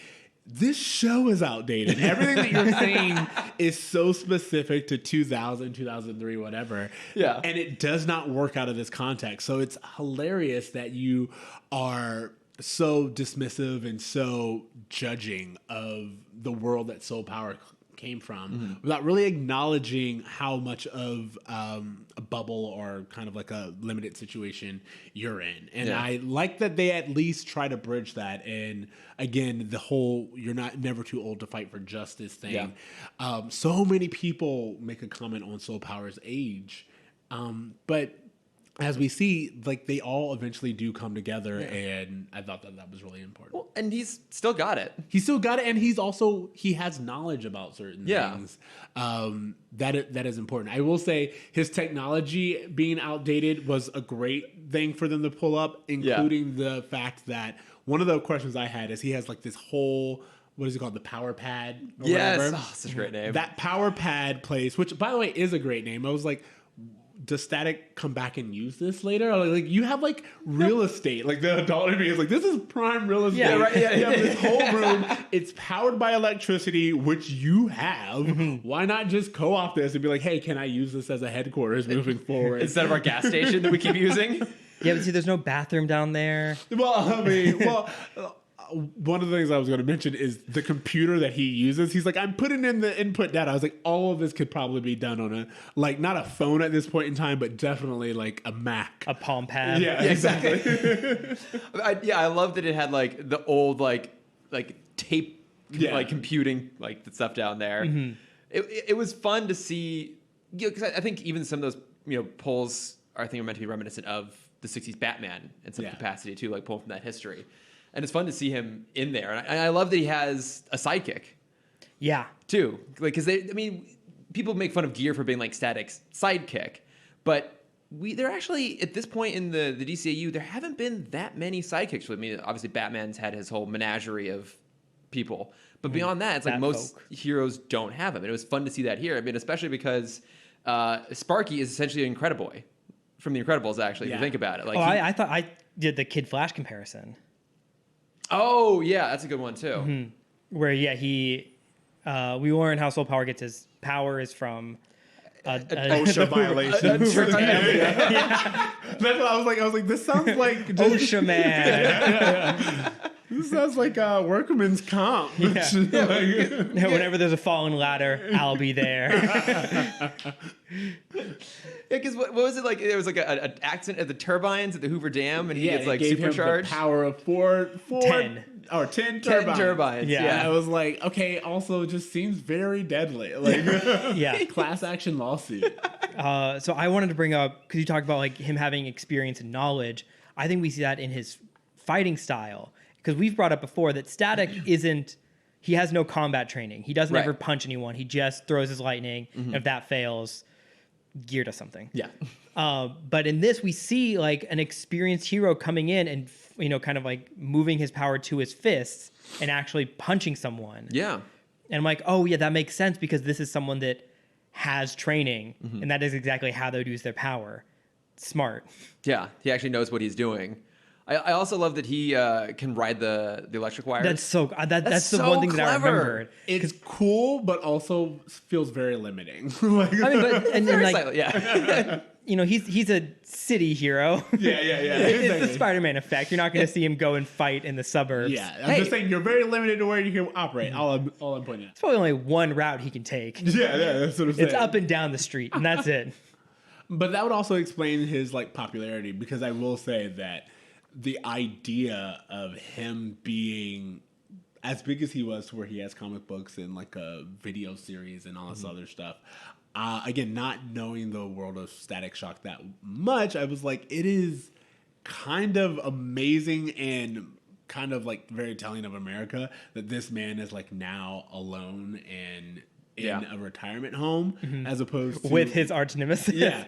this show is outdated. Everything that you're saying is so specific to 2000, 2003, whatever. Yeah. And it does not work out of this context. So it's hilarious that you are so dismissive and so judging of the world that Soul Power came from without really acknowledging how much of a bubble or kind of like a limited situation you're in. And I like that they at least try to bridge that. And again, the whole you're never too old to fight for justice thing. So many people make a comment on Soul Power's age, but as we see, like they all eventually do come together, and I thought that was really important. Well, and he's still got it. He still got it, and he has knowledge about certain things. That is important. I will say his technology being outdated was a great thing for them to pull up, including the fact that one of the questions I had is he has like this whole, what is it called, the power pad? Or whatever. Oh, such a great name. That power pad place, which by the way is a great name. I was like, does Static come back and use this later? Like you have like real estate. Like the adult in me is like, this is prime real estate. Yeah, right, You have this whole room. It's powered by electricity, which you have. Why not just co-op this and be like, hey, can I use this as a headquarters moving forward? Instead of our gas station that we keep using. Yeah, but see, there's no bathroom down there. Well, I mean, one of the things I was going to mention is the computer that he uses. He's like, I'm putting in the input data. I was like, all of this could probably be done on not a phone at this point in time, but definitely like a Mac. A Palm Pad. Yeah, exactly. I love that it had like the old like tape like computing like the stuff down there. It was fun to see, because I think even some of those pulls are meant to be reminiscent of the 60s Batman in some capacity too, like pulling from that history. And it's fun to see him in there. And I love that he has a sidekick. Yeah. Too. Like, because people make fun of Gear for being like Static's sidekick. But they're actually, at this point in the DCAU, there haven't been that many sidekicks. I mean, obviously, Batman's had his whole menagerie of people. But beyond that, it's like most heroes don't have him. And it was fun to see that here. I mean, especially because Sparky is essentially an Incrediboy from The Incredibles, actually, if you think about it. Like, I thought I did the Kid Flash comparison. Oh, yeah, that's a good one, too. Where, we learn how Soul Power gets his power is from OSHA violation. Yeah. That's what I was like, this sounds like OSHA man. This sounds like Workman's Comp. Whenever there's a fallen ladder, I'll be there. Because what was it like? There was like an accident at the turbines at the Hoover Dam, and he gets like gave supercharged. Him the power of 10 turbines. 10 turbines. Yeah. I was like, okay. Also, just seems very deadly. Like, class action lawsuit. So I wanted to bring up, because you talked about like him having experience and knowledge. I think we see that in his fighting style, because we've brought up before that Static isn't. He has no combat training. He doesn't ever punch anyone. He just throws his lightning. And if that fails, Gear does something. Yeah. But in this, we see like an experienced hero coming in and, kind of like moving his power to his fists and actually punching someone. Yeah. And I'm like, oh yeah, that makes sense, because this is someone that has training, and that is exactly how they would use their power. Smart. Yeah. He actually knows what he's doing. I also love that he can ride the electric wires. That's so that's the so one thing that I clever. remembered. It's cool, but also feels very limiting. I mean, but and Very like slightly, yeah. he's a city hero. Yeah. It's the Spider-Man effect. You're not going to see him go and fight in the suburbs. Yeah, I'm just saying you're very limited to where you can operate. All I'm pointing out. It's probably only one route he can take. Yeah, that's what I'm saying. It's up and down the street, and that's it. But that would also explain his like popularity, because I will say that the idea of him being as big as he was, to where he has comic books and like a video series and all this other stuff. Again, not knowing the world of Static Shock that much, I was like, it is kind of amazing and kind of like very telling of America that this man is like now alone and in a retirement home, as opposed to with his arch nemesis. Yeah.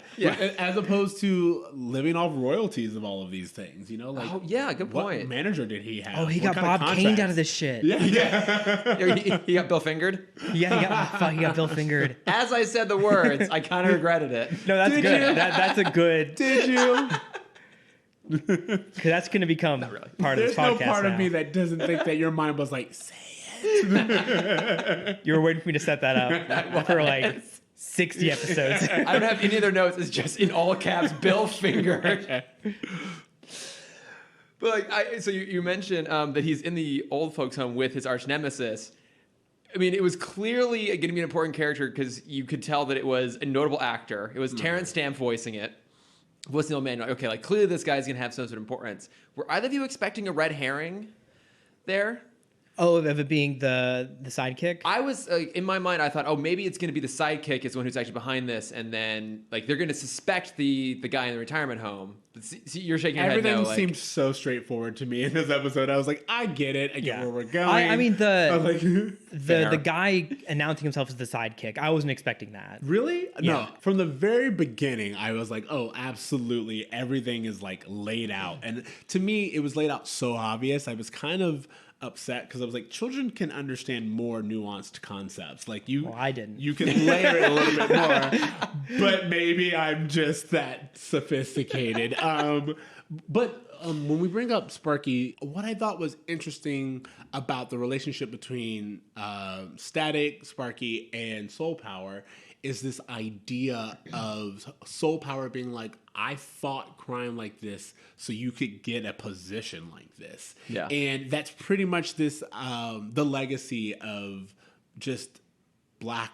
As opposed to living off royalties of all of these things, like, Oh, yeah, good what point. manager did he have? Oh, he What got kind of Bob Caned out of contracts? this shit. Yeah. he got Bill fingered. Yeah, he got Bill fingered. As I said the words, I kind of regretted it. No, that's Did good. you? That's a good. Did you? Because that's going to become part of There's this no podcast part now. of me that doesn't think that your mind was like, say You were waiting for me to set that up for like 60 episodes. I don't have any other notes. It's just in all caps, Bill fingered. But like, so you mentioned that he's in the old folks' home with his arch nemesis. I mean, it was clearly going to be an important character, because you could tell that it was a notable actor. It was Terrence Stamp voicing it. What's the old man? Okay, like clearly this guy's going to have some sort of importance. Were either of you expecting a red herring there? Oh, of it being the sidekick? I was in my mind, I thought, oh, maybe it's going to be the sidekick is the one who's actually behind this, and then like they're going to suspect the guy in the retirement home. But see, you're shaking your everything head no. seemed so straightforward to me in this episode. I was like, I get it. I get where we're going. I mean, I was like, the guy announcing himself as the sidekick, I wasn't expecting that. really? Yeah. No. From the very beginning, I was like, oh, absolutely. Everything is like laid out. And to me, it was laid out so obvious. I was kind of upset because I was like, children can understand more nuanced concepts. Like Well, I didn't. You can layer it a little bit more, but maybe I'm just that sophisticated. But when we bring up Sparky, what I thought was interesting about the relationship between Static, Sparky, and Soul Power is this idea of Soul Power being like, I fought crime like this so you could get a position like this. Yeah. And that's pretty much this, the legacy of just Black,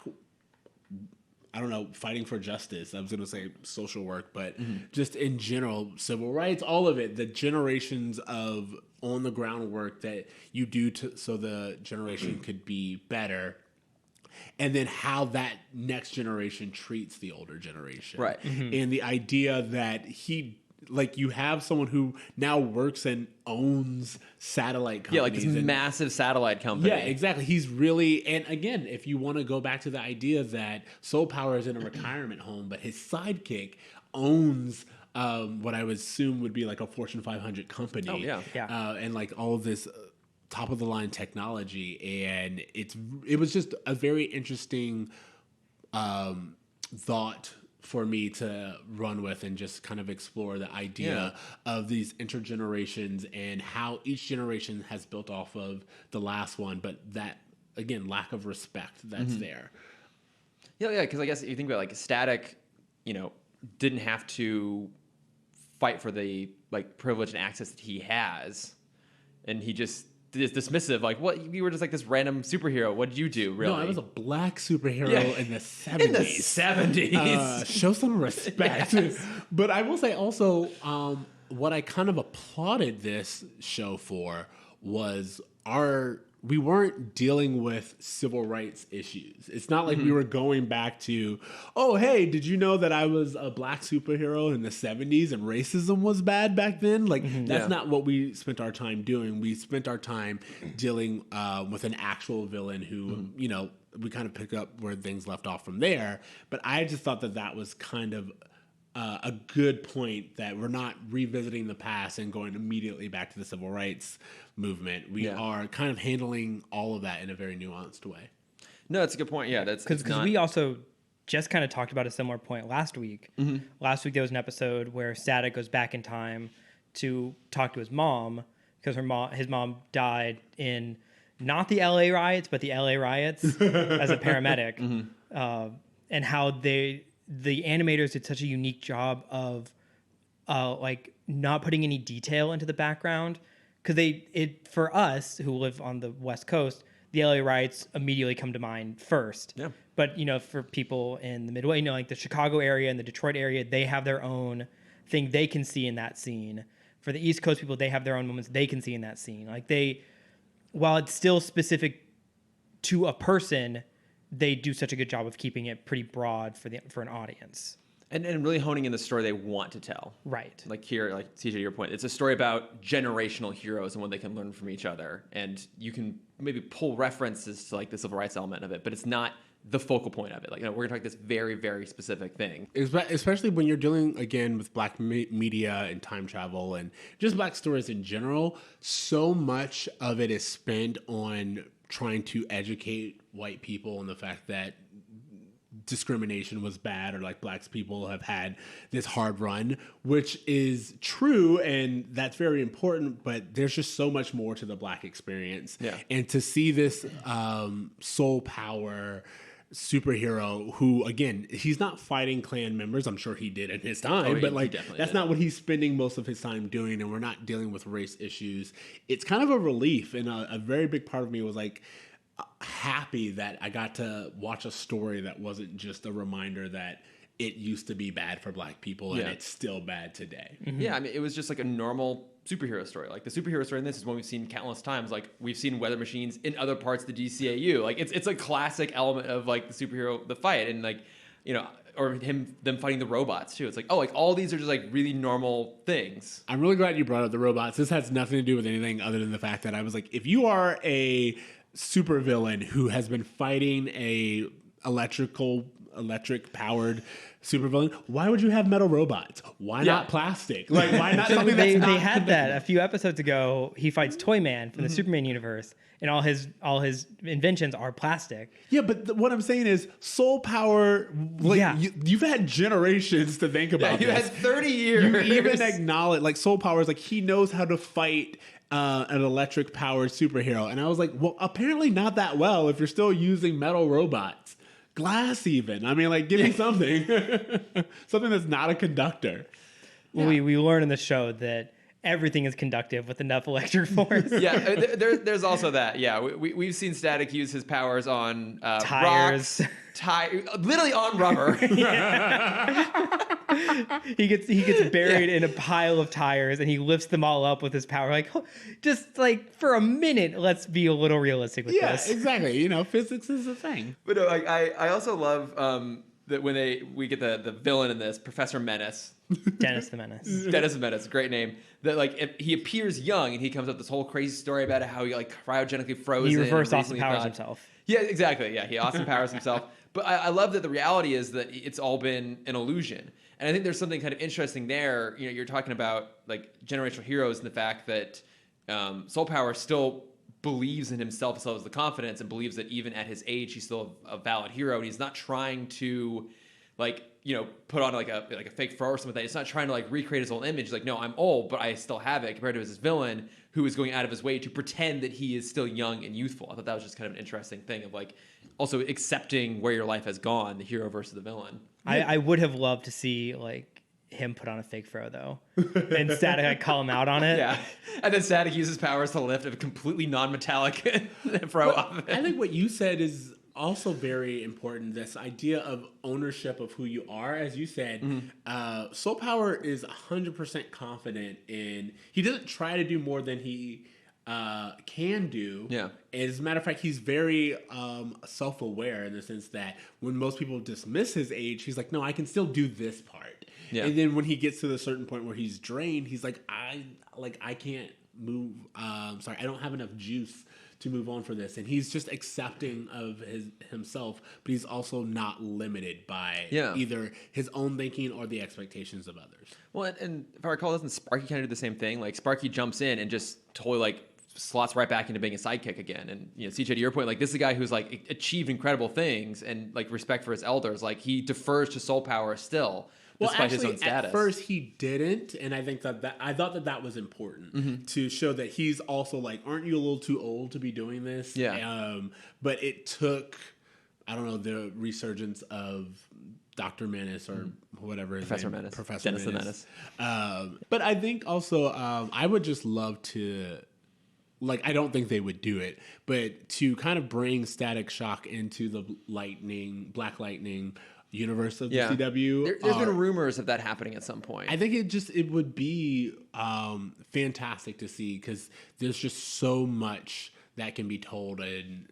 I don't know, fighting for justice. I was going to say social work, but just in general, civil rights, all of it, the generations of on the ground work that you do so the generation could be better. And then how that next generation treats the older generation. Right. And the idea that you have someone who now works and owns satellite companies. Yeah, like this massive satellite company. Yeah, exactly. He's really, and again, if you want to go back to the idea that Soul Power is in a retirement home, but his sidekick owns what I would assume would be like a Fortune 500 company. Oh, yeah. Yeah. And like all of this top of the line technology, and it was just a very interesting thought for me to run with and just kind of explore the idea of these intergenerations and how each generation has built off of the last one, but that again, lack of respect that's there. Yeah, because I guess if you think about like Static, didn't have to fight for the like privilege and access that he has, and he just is dismissive. Like, what? You were just like this random superhero. What did you do? Really? No, I was a Black superhero in the 70s. In the 70s. Show some respect. Yes. But I will say also, what I kind of applauded this show for was we weren't dealing with civil rights issues. It's not like we were going back to, oh, hey, did you know that I was a Black superhero in the 70s and racism was bad back then? Like, that's not what we spent our time doing. We spent our time dealing with an actual villain who, we kind of pick up where things left off from there. But I just thought that was kind of a good point, that we're not revisiting the past and going immediately back to the civil rights movement. We are kind of handling all of that in a very nuanced way. No, that's a good point. Yeah, that's because we also just kind of talked about a similar point last week. Last week there was an episode where Static goes back in time to talk to his mom because his mom died in not the LA riots, but the LA riots as a paramedic, and how the animators did such a unique job of like not putting any detail into the background, because for us who live on the West Coast, the LA riots immediately come to mind first. Yeah. But for people in the Midway, like the Chicago area and the Detroit area, they have their own thing they can see in that scene. For the East Coast people, they have their own moments they can see in that scene. Like while it's still specific to a person, they do such a good job of keeping it pretty broad for an audience. And really honing in the story they want to tell. Right. Like here, like TJ, to your point, it's a story about generational heroes and what they can learn from each other. And you can maybe pull references to like the civil rights element of it, but it's not the focal point of it. Like, we're going to talk this very, very specific thing. Especially when you're dealing, again, with Black media and time travel and just Black stories in general, so much of it is spent on trying to educate white people on the fact that discrimination was bad, or like Black people have had this hard run, which is true, and that's very important, but there's just so much more to the Black experience. Yeah. And to see this Soul Power superhero who, again, he's not fighting Klan members. I'm sure he did in his time, but like that's not what he's spending most of his time doing, and we're not dealing with race issues. It's kind of a relief, and a very big part of me was like happy that I got to watch a story that wasn't just a reminder that it used to be bad for Black people and it's still bad today. Yeah, I mean, it was just like a normal superhero story. Like the superhero story in this is one we've seen countless times. Like we've seen weather machines in other parts of the DCAU. Like it's a classic element of like the superhero, the fight, and like, or them fighting the robots too. It's like, oh, like all these are just like really normal things. I'm really glad you brought up the robots. This has nothing to do with anything other than the fact that I was like, if you are a supervillain who has been fighting a electrical electric powered supervillain. Why would you have metal robots? Why not plastic? Like, why not So something they that's not had that a few episodes ago. He fights Toyman from the Superman universe, and all his inventions are plastic. Yeah, but what I'm saying is soul power, like, Yeah. you've had generations to think about You this. had 30 years. You even acknowledge, like, soul power is like he knows how to fight an electric powered superhero. And I was like, well, apparently not that well if you're still using metal robots. Glass even. I mean, like, give me something. Something that's not a conductor. We learn in the show that everything is conductive with enough electric force. There's also that. Yeah, we've seen Static use his powers on Tires. rocks, literally on rubber. He gets buried in a pile of tires, and he lifts them all up with his power. Like, just like for a minute, let's be a little realistic with this. Yeah, exactly. You know, physics is a thing. But no, like, I also love that when we get the villain in this, Professor Menace. Dennis the Menace. Dennis the Menace, great name. That, like, if he appears young and he comes up with this whole crazy story about how he, like, cryogenically frozen. He reverse and Austin basically powers thawed. himself. Yeah, exactly. Yeah, he Austin powers himself. But I love that the reality is that it's all been an illusion. And I think there's something kind of interesting there. You know, you're talking about, like, generational heroes and the fact that Soul Power still believes in himself, still has the confidence, and believes that even at his age, he's still a valid hero. And he's not trying to, like, you know, put on like a fake fro or something like that. It's not trying to, like, recreate his old image. He's like, no, I'm old, but I still have it, compared to his villain who is going out of his way to pretend that he is still young and youthful. I thought that was just kind of an interesting thing of, like, also accepting where your life has gone, the hero versus the villain. I would have loved to see, like, him put on a fake fro, though. And Static, I call him out on it. Yeah. And then Static uses powers to lift a completely non-metallic fro off of it. I think what you said is also very important. This idea of ownership of who you are. As you said, Soul Power is 100% confident in. He doesn't try to do more than he can do. Yeah. As a matter of fact, he's very self-aware in the sense that when most people dismiss his age, he's like, no, I can still do this part. Yeah. And then when he gets to the certain point where he's drained, he's like, I can't move. Sorry, I don't have enough juice to move on for this. And he's just accepting of himself, but he's also not limited by either his own thinking or the expectations of others. Well, and if I recall, doesn't Sparky kind of do the same thing? Like, Sparky jumps in and just totally, like, slots right back into being a sidekick again. And, you know, CJ, to your point, like, this is a guy who's, like, achieved incredible things and, like, respect for his elders. Like, he defers to Soul Power still, despite his own status. At first he didn't, and I think that I thought that was important to show that he's also like, aren't you a little too old to be doing this? Yeah. But it took, I don't know, the resurgence of Dr. Menace or whatever his Professor name, Menace. Professor Dennis Menace. the Menace. But I think also I would just love to. Like, I don't think they would do it, but to kind of bring Static Shock into the Black Lightning universe of the CW. There's been rumors of that happening at some point. I think it would be fantastic to see, because there's just so much that can be told, and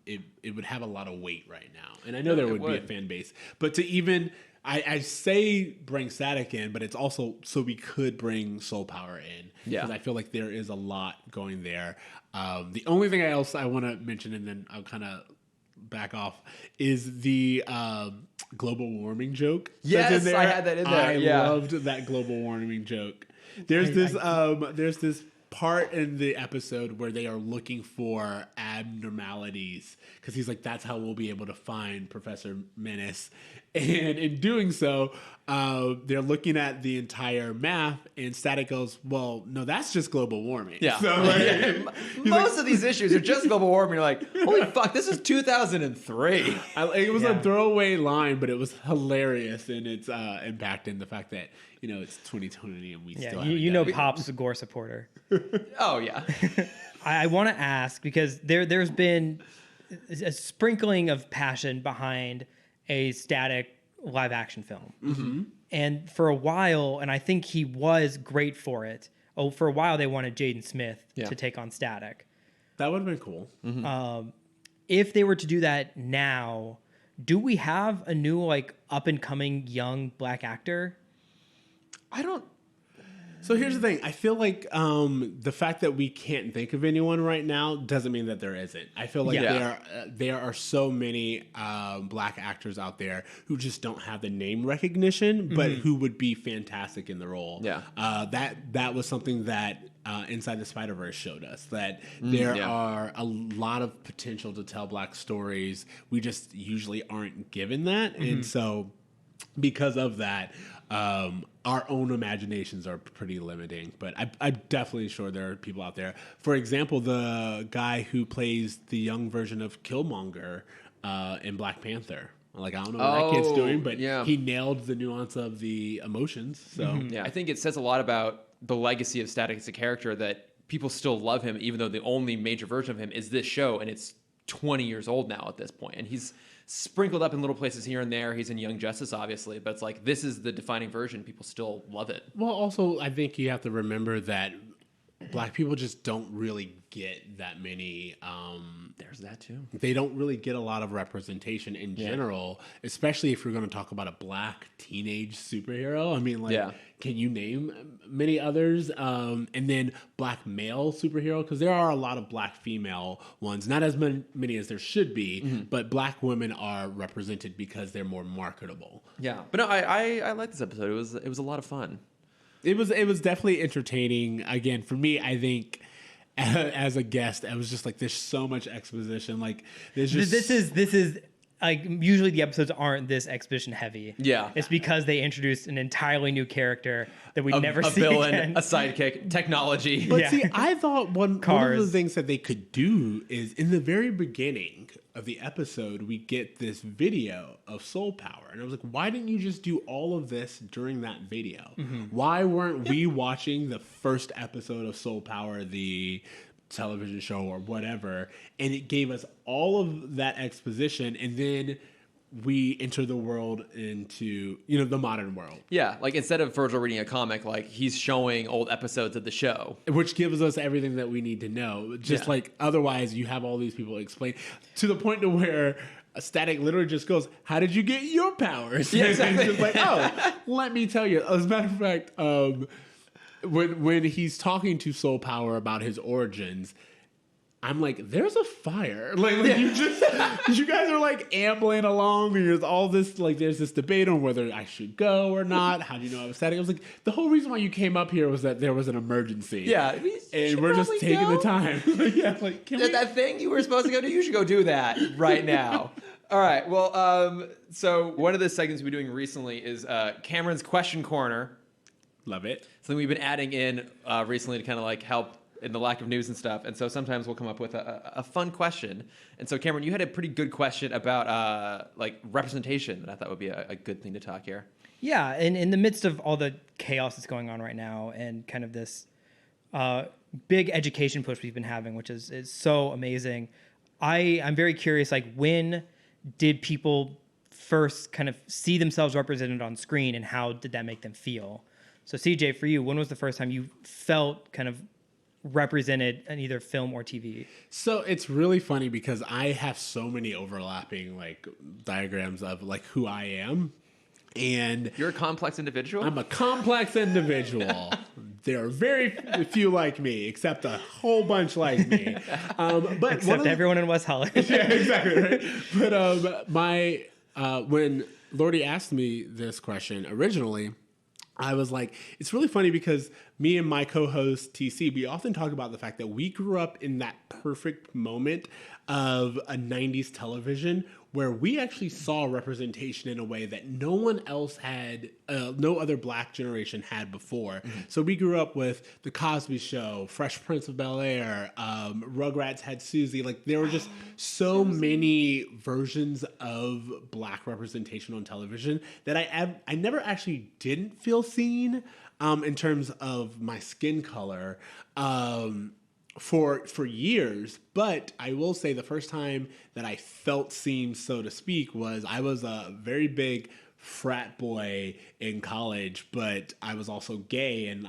it would have a lot of weight right now. And I know there would be a fan base, but to even I say bring Static in, but it's also so we could bring Soul Power in, because I feel like there is a lot going there. The only thing else I want to mention, and then I'll kind of back off, is the global warming joke. Yes, that's in there. I had that in there. I loved that global warming joke. There's this part in the episode where they are looking for abnormalities, because he's like, that's how we'll be able to find Professor Menace. And in doing so, they're looking at the entire map, and Static goes, well, no, that's just global warming. Yeah. So, like, Most of these issues are just global warming. You're like, holy fuck, this is 2003. it was a throwaway line, but it was hilarious in its impact, and the fact that, you know, it's 2020 and we still haven't you know, done it. Pop's a Gore supporter. Oh, yeah. I want to ask, because there's been a sprinkling of passion behind a Static live action film. Mm-hmm. And for a while, and I think he was great for it. Oh, for a while they wanted Jaden Smith to take on Static. That would have been cool. Mm-hmm. If they were to do that now, do we have a new, like, up and coming young black actor? I don't. So here's the thing. I feel like the fact that we can't think of anyone right now doesn't mean that there isn't. I feel like there are so many black actors out there who just don't have the name recognition, but who would be fantastic in the role. Yeah. That was something that Inside the Spider-Verse showed us, that there are a lot of potential to tell black stories. We just usually aren't given that. And so because of that, our own imaginations are pretty limiting, but I'm definitely sure there are people out there. For example, the guy who plays the young version of Killmonger in Black Panther. Like, I don't know what that kid's doing, but he nailed the nuance of the emotions. So Yeah, I think it says a lot about the legacy of Static as a character, that people still love him, even though the only major version of him is this show, and it's 20 years old now at this point, and he's sprinkled up in little places here and there. He's in Young Justice, obviously, but it's like, this is the defining version. People still love it. Well, also, I think you have to remember that black people just don't really get that many. There's that too. They don't really get a lot of representation in general, especially if you're going to talk about a black teenage superhero. I mean, like, can you name many others? And then black male superhero, because there are a lot of black female ones, not as many as there should be, but black women are represented because they're more marketable. Yeah, but no, I like this episode. It was a lot of fun. It was definitely entertaining. Again, for me, I think as a guest, I was just like, there's so much exposition. Like, there's just this is like, usually the episodes aren't this exposition heavy. Yeah, it's because they introduced an entirely new character that we never see a villain, again. a sidekick, technology. But see, I thought one of the things that they could do is, in the very beginning of the episode, we get this video of soul power. And I was like, why didn't you just do all of this during that video? Why weren't we watching the first episode of Soul Power, the television show or whatever, and it gave us all of that exposition, and then we enter the world into, the modern world. Yeah, like, instead of Virgil reading a comic, like, he's showing old episodes of the show. Which gives us everything that we need to know. Just like, otherwise you have all these people explain to the point to where Static literally just goes, how did you get your powers? Yeah, exactly. And it's just like, oh, let me tell you. As a matter of fact, when he's talking to Soul Power about his origins, I'm like, there's a fire. Like you guys are like ambling along, and there's all this, like, there's this debate on whether I should go or not. How do you know I was Static? I was like, the whole reason why you came up here was that there was an emergency. Yeah, and we're just taking the time. That thing you were supposed to go do, you should go do that right now. All right. Well, so one of the segments we've been doing recently is Cameron's Question Corner. Love it. Something we've been adding in recently to kind of like help in the lack of news and stuff. And so sometimes we'll come up with a fun question. And so, Cameron, you had a pretty good question about like representation that I thought would be a good thing to talk here. Yeah, and in the midst of all the chaos that's going on right now, and kind of this big education push we've been having, which is so amazing, I'm very curious, like, when did people first kind of see themselves represented on screen, and how did that make them feel? So, CJ, for you, when was the first time you felt kind of represented in either film or TV? So it's really funny because I have so many overlapping, like, diagrams of, like, who I am. And you're a complex individual? I'm a complex individual. There are very few like me, except a whole bunch like me. But except everyone in West Hollywood. Yeah, exactly. Right? But when Lordy asked me this question originally, I was like, it's really funny because me and my co-host TC, we often talk about the fact that we grew up in that perfect moment of a 90s television where we actually saw representation in a way that no one else had, no other black generation had before. Mm-hmm. So we grew up with The Cosby Show, Fresh Prince of Bel-Air, Rugrats had Susie. Like, there were just so many versions of black representation on television that I never actually didn't feel seen in terms of my skin color. For years, but I will say the first time that I felt seen, so to speak, was I was a very big frat boy in college, but I was also gay, and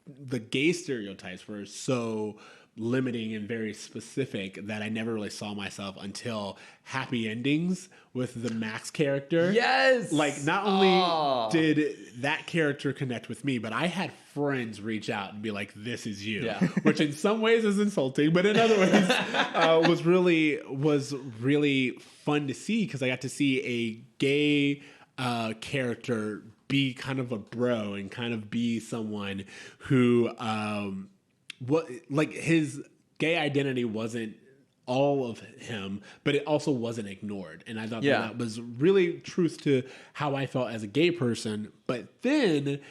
the gay stereotypes were so limiting and very specific that I never really saw myself until Happy Endings with the Max character. Yes. Like, not only did that character connect with me, but I had friends reach out and be like, "This is you," Yeah. which in some ways is insulting, but in other ways was really fun to see, because I got to see a gay character be kind of a bro and kind of be someone who what, like, his gay identity wasn't all of him, but it also wasn't ignored. And I thought that was really truth to how I felt as a gay person. But then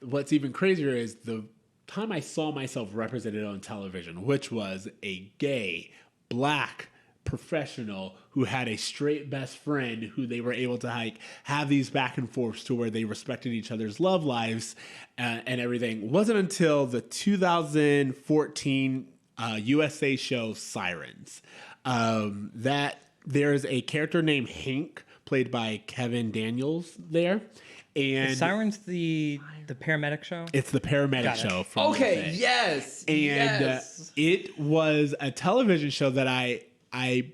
what's even crazier is the time I saw myself represented on television, which was a gay, black professional who had a straight best friend who they were able to have these back and forths to where they respected each other's love lives and everything. It wasn't until the 2014 USA show Sirens that there's a character named Hank played by Kevin Daniels there. And Is Sirens the paramedic show? It's the paramedic show from Okay, yes. And it was a television show that I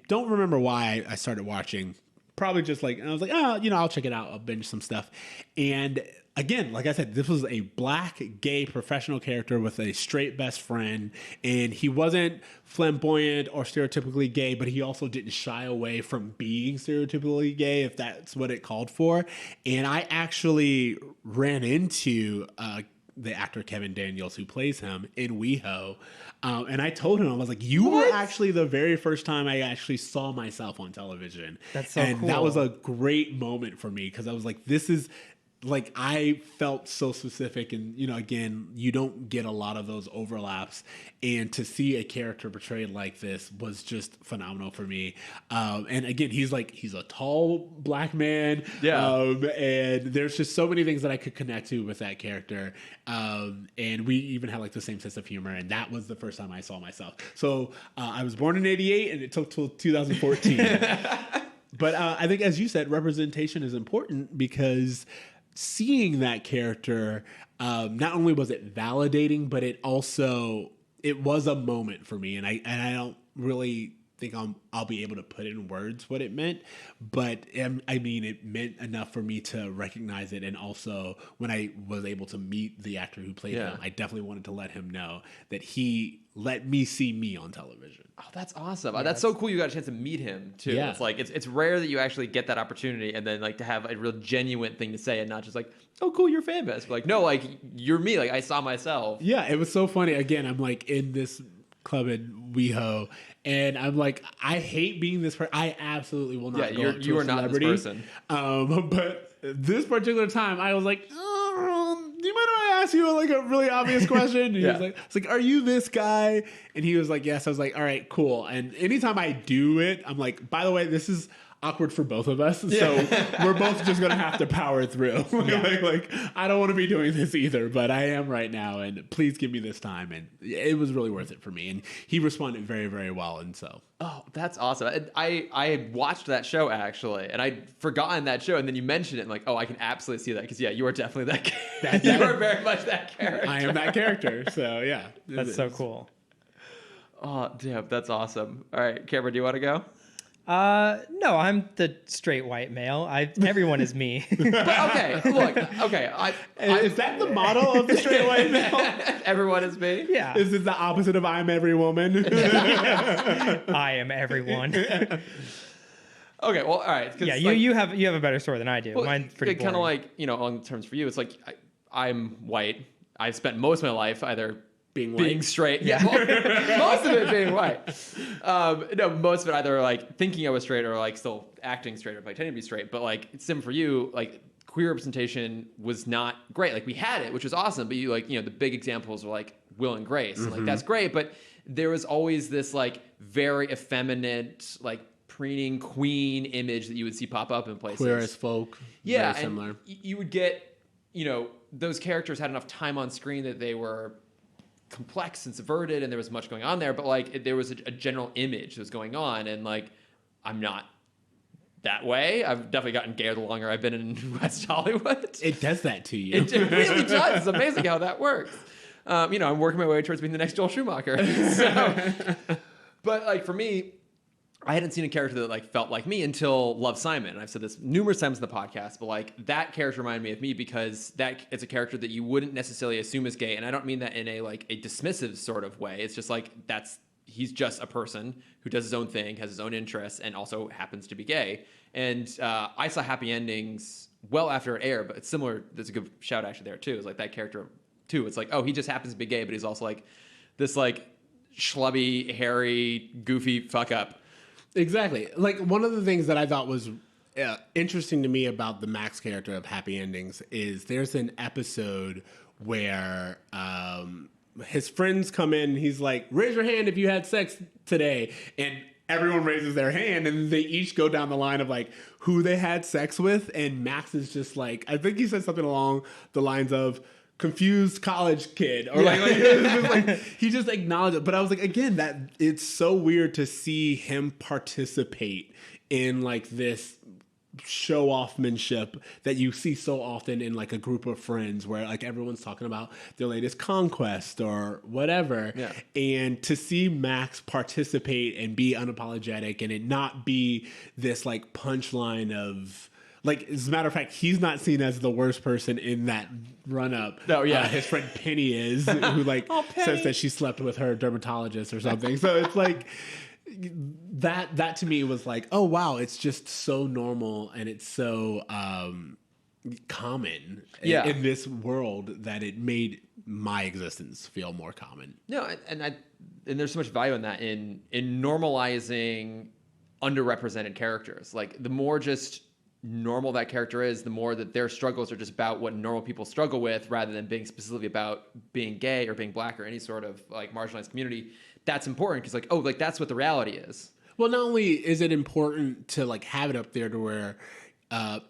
don't remember why I started watching. Probably just like, I was like, oh, I'll check it out. I'll binge some stuff. And again, like I said, this was a black, gay, professional character with a straight best friend. And he wasn't flamboyant or stereotypically gay, but he also didn't shy away from being stereotypically gay, if that's what it called for. And I actually ran into the actor Kevin Daniels, who plays him in WeHo. And I told him, I was like, you were actually the very first time I actually saw myself on television. That's so and cool. That was a great moment for me, because I was like, this is, like, I felt so specific. And, again, you don't get a lot of those overlaps. And to see a character portrayed like this was just phenomenal for me. And again, he's a tall black man. Yeah. And there's just so many things that I could connect to with that character. And we even had like the same sense of humor. And that was the first time I saw myself. So I was born in 88 and it took till 2014. But I think, as you said, representation is important, because seeing that character, not only was it validating, but it was a moment for me. And I don't really think I'll be able to put in words what it meant, but I mean, it meant enough for me to recognize it. And also, when I was able to meet the actor who played him, I definitely wanted to let him know that he let me see me on television. Oh, that's awesome. That's so cool you got a chance to meet him, too. Yeah. It's like, it's rare that you actually get that opportunity, and then, like, to have a real genuine thing to say, and not just like, oh, cool, you're famous. But like, no, like, you're me. Like, I saw myself. Yeah, it was so funny. Again, I'm like in this club in WeHo, and I'm like, I hate being this person. I absolutely will not go up to you a are not celebrity. this person. But this particular time, I was like, do you mind if I ask you like a really obvious question? And he was like, it's like, are you this guy? And he was like, yes. I was like, all right, cool. And anytime I do it, I'm like, by the way, this is awkward for both of us, so we're both just gonna have to power through. like I don't want to be doing this either, but I am right now, and please give me this time. And it was really worth it for me, and he responded very, very well. And so, oh, that's awesome. I watched that show, actually, and I'd forgotten that show, and then you mentioned it, and like, oh, I can absolutely see that, because you are definitely that character. You are very much that character. I am that character. So yeah, That's so cool. Oh, damn, that's awesome. All right, Cameron, do you want to go? No, I'm the straight white male. Everyone is me. But, okay, look, okay. Is that the motto of the straight white male? Everyone is me? Yeah. Is it the opposite of I'm every woman? I am everyone. Okay, well, all right. Yeah, you have a better story than I do. Well, Mine's pretty boring. kind of like, on terms for you, it's like I'm white. I've spent most of my life either being straight. Yeah, most of it being white. No, most of it either like thinking I was straight or like still acting straight or pretending to be straight. But like, Sim, for you, like queer representation was not great. Like we had it, which was awesome. But you like, the big examples were like Will and Grace. And like, that's great. But there was always this like very effeminate, like preening queen image that you would see pop up in places. Queer as folk. Yeah. Very similar. And you would get, those characters had enough time on screen that they were complex and subverted, and there was much going on there, but like there was a general image that was going on, and like I'm not that way. I've definitely gotten gayer the longer I've been in West Hollywood. It does that to you. It really does. It's amazing how that works. I'm working my way towards being the next Joel Schumacher. So, but like for me, I hadn't seen a character that like felt like me until Love, Simon. I've said this numerous times in the podcast, but like that character reminded me of me because it's a character that you wouldn't necessarily assume is gay, and I don't mean that in a like a dismissive sort of way. It's just like he's just a person who does his own thing, has his own interests, and also happens to be gay. And I saw Happy Endings well after it aired, but it's similar. There's a good shout actually there too. It's like that character too. It's like, oh, he just happens to be gay, but he's also like this like schlubby, hairy, goofy fuck up. Exactly. Like one of the things that I thought was interesting to me about the Max character of Happy Endings is there's an episode where his friends come in. He's like, raise your hand if you had sex today. And everyone raises their hand and they each go down the line of like who they had sex with. And Max is just like, I think he said something along the lines of, confused college kid, or like he just acknowledged it. But I was like, again, that it's so weird to see him participate in like this show offmanship that you see so often in like a group of friends where like everyone's talking about their latest conquest or whatever. Yeah. And to see Max participate and be unapologetic and it not be this like punchline of like, as a matter of fact, he's not seen as the worst person in that run-up. Oh, yeah. His friend Penny is, who, like, says that she slept with her dermatologist or something. So it's like, that to me was like, oh, wow, it's just so normal and it's so common in this world that it made my existence feel more common. No, and there's so much value in that, in normalizing underrepresented characters. Like, the more just normal that character is, the more that their struggles are just about what normal people struggle with rather than being specifically about being gay or being black or any sort of like marginalized community. That's important because like, oh, like that's what the reality is. Well, not only is it important to like have it up there to where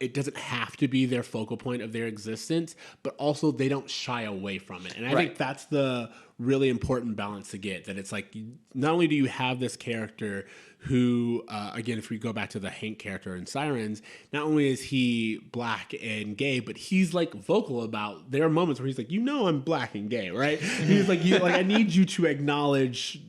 it doesn't have to be their focal point of their existence, but also they don't shy away from it. And I think that's the really important balance to get, that it's like, not only do you have this character who, again, if we go back to the Hank character in Sirens, not only is he black and gay, but he's like vocal about, there are moments where he's like, I'm black and gay, right? He's like, I need you to acknowledge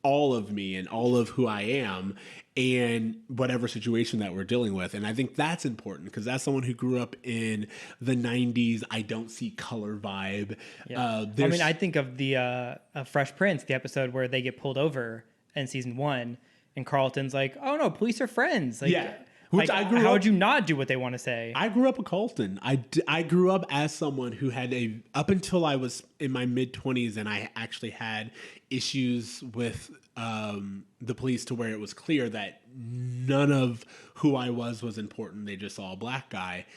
all of me and all of who I am and whatever situation that we're dealing with. And I think that's important because that's someone who grew up in the 90s, I don't see color vibe. Yeah. I think of the Fresh Prince, the episode where they get pulled over in season 1 and Carlton's like, oh no, police are friends. Like, yeah. Which how would you not do what they want to say? I grew up a Carlton. I grew up as someone who had up until I was in my mid-20s and I actually had issues with the police to where it was clear that none of who I was important. They just saw a black guy.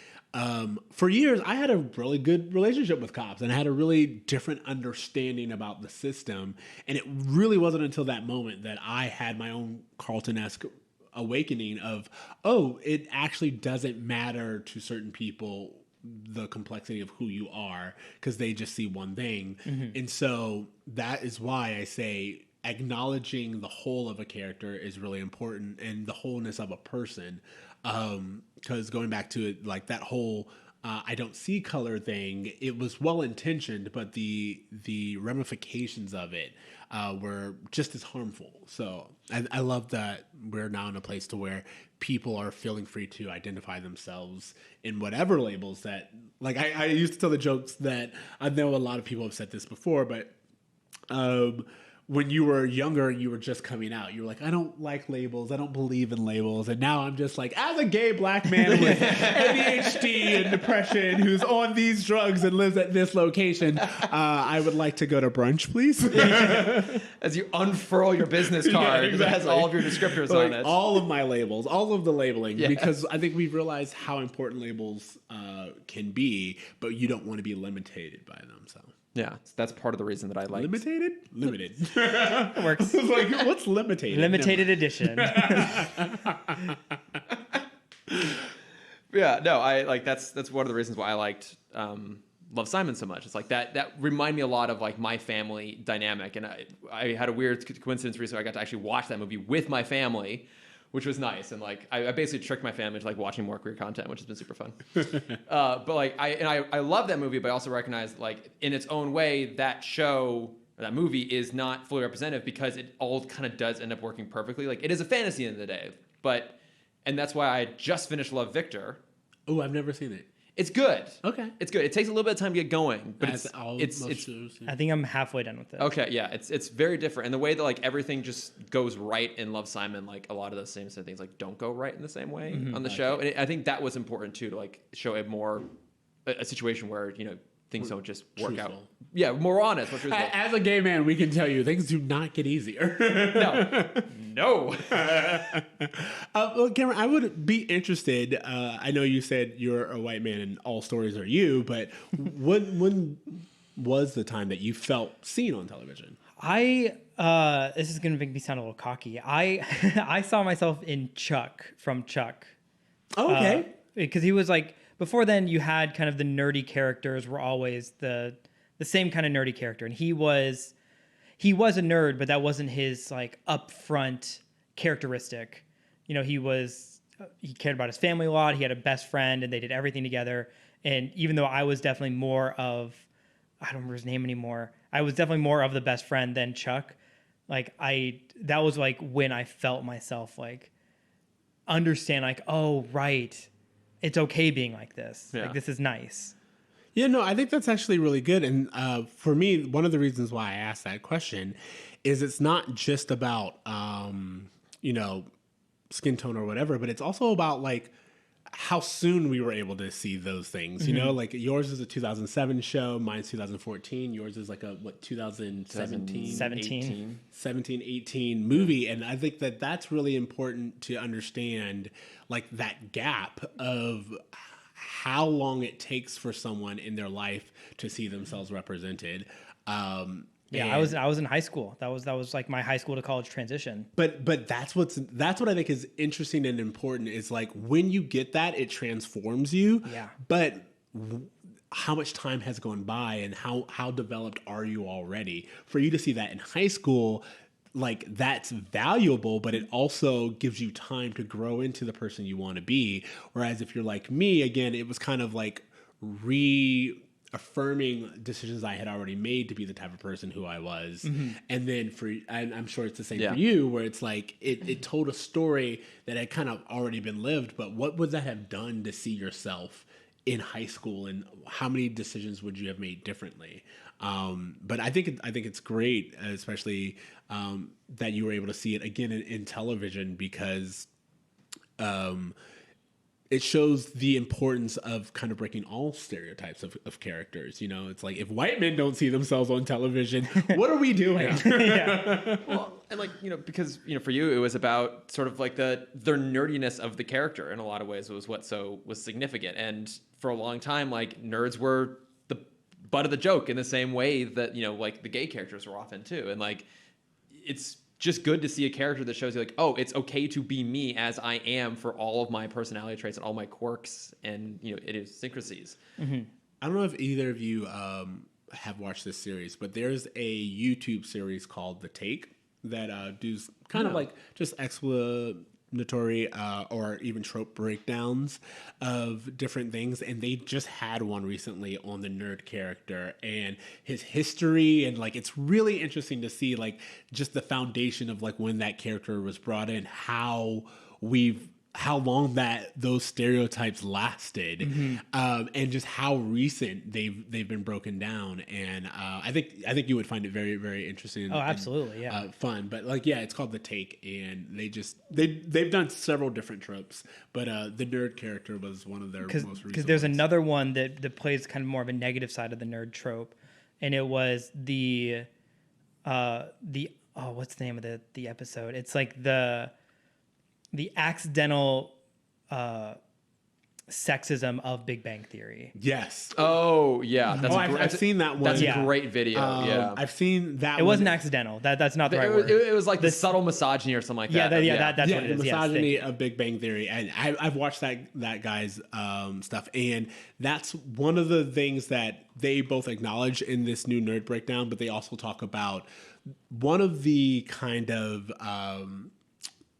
For years, I had a really good relationship with cops and I had a really different understanding about the system. And it really wasn't until that moment that I had my own Carlton-esque awakening of, oh, it actually doesn't matter to certain people the complexity of who you are because they just see one thing. Mm-hmm. And so that is why I say acknowledging the whole of a character is really important and the wholeness of a person. Because going back to it, like that whole I don't see color thing, it was well intentioned, but the ramifications of it were just as harmful. So I love that we're now in a place to where people are feeling free to identify themselves in whatever labels that, like I used to tell the jokes that I know a lot of people have said this before, but when you were younger and you were just coming out, you were like, I don't like labels. I don't believe in labels. And now I'm just like, as a gay black man with ADHD and depression who's on these drugs and lives at this location, I would like to go to brunch, please. As you unfurl your business card, exactly. It has all of your descriptors like, on it. All of my labels, all of the labeling, because I think we've realized how important labels can be, but you don't want to be limited by them. So. Yeah, that's part of the reason that I like limited. It works. Like, what's limited? Limited edition. Yeah, no, I like that's one of the reasons why I liked Love, Simon so much. It's like that reminded me a lot of like my family dynamic, and I had a weird coincidence recently. I got to actually watch that movie with my family, which was nice. And like I basically tricked my family into like watching more queer content, which has been super fun. But like I love that movie, but I also recognize like in its own way that that movie is not fully representative because it all kind of does end up working perfectly. Like it is a fantasy at the end of the day, and that's why I just finished Love, Victor. Oh, I've never seen it. It's good. Okay. It's good. It takes a little bit of time to get going, but it's I think I'm halfway done with it. okay. Yeah, it's very different, and the way that like everything just goes right in Love, Simon, like a lot of those same things like don't go right in the same way on the show, and I think that was important too to like show a situation where things don't just work out. Yeah, more honest. As a gay man, we can tell you things do not get easier. No. Well, Cameron, I would be interested. I know you said you're a white man and all stories are you, but when was the time that you felt seen on television? This is gonna make me sound a little cocky. I saw myself in Chuck from Chuck. Oh, okay. Because he was like. Before then, you had kind of the nerdy characters were always the same kind of nerdy character, and he was a nerd, but that wasn't his like upfront characteristic. He cared about his family a lot. He had a best friend, and they did everything together. And even though I was definitely more of, I don't remember his name anymore. I was definitely more of the best friend than Chuck. Like that was like when I felt myself like understand like, oh right. It's okay being like this. Yeah. Like, this is nice. Yeah, no, I think that's actually really good. And for me, one of the reasons why I asked that question is it's not just about, skin tone or whatever, but it's also about like how soon we were able to see those things. Like yours is a 2007 show, mine's 2014. Yours is like a 2017, 17, 18 movie. And I think that that's really important to understand, like that gap of how long it takes for someone in their life to see themselves represented. I was in high school. That was like my high school to college transition. But that's what I think is interesting and important is like when you get that, it transforms you. Yeah. But how much time has gone by and how developed are you already for you to see that in high school? Like that's valuable, but it also gives you time to grow into the person you want to be. Whereas if you're like me, again, it was kind of like reaffirming decisions I had already made to be the type of person who I was. Mm-hmm. And then and I'm sure it's the same for you, where it's like it told a story that had kind of already been lived, but what would that have done to see yourself in high school, and how many decisions would you have made differently? But I think it's great, especially that you were able to see it again in television, because it shows the importance of kind of breaking all stereotypes of characters. It's like if white men don't see themselves on television, what are we doing? Yeah. Well, and like because for you it was about sort of like their nerdiness of the character in a lot of ways was what was significant, and for a long time like nerds were the butt of the joke in the same way that like the gay characters were often too, and like it's just good to see a character that shows you like, oh, it's okay to be me as I am for all of my personality traits and all my quirks and idiosyncrasies. Mm-hmm. I don't know if either of you have watched this series, but there's a YouTube series called The Take that does kind of like just explanatory or even trope breakdowns of different things, and they just had one recently on the nerd character and his history, and like it's really interesting to see like just the foundation of like when that character was brought in, how long that those stereotypes lasted, mm-hmm. And just how recent they've been broken down. And I think you would find it very, very interesting. Oh, absolutely, and, fun. But like, it's called The Take, and they've done several different tropes, but the nerd character was one of their most recent. Because there's another one that plays kind of more of a negative side of the nerd trope, and it was the what's the name of the episode? It's like the accidental sexism of Big Bang Theory. Yes. Oh yeah, I've seen that one. That's a great video. Yeah, I've seen that. It wasn't accidental. That's not the right word. It was like the subtle misogyny or something like that. That's what it is. The misogyny of Big Bang Theory, and I've watched that guy's stuff, and that's one of the things that they both acknowledge in this new nerd breakdown. But they also talk about one of the kind of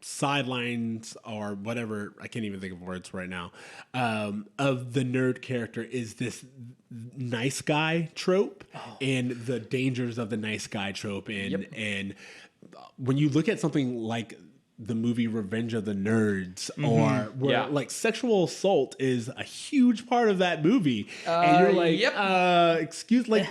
sidelines or whatever, I can't even think of words right now, of the nerd character is this nice guy trope and the dangers of the nice guy trope. And when you look at something like the movie Revenge of the Nerds, or where like sexual assault is a huge part of that movie, and you're like, excuse, like,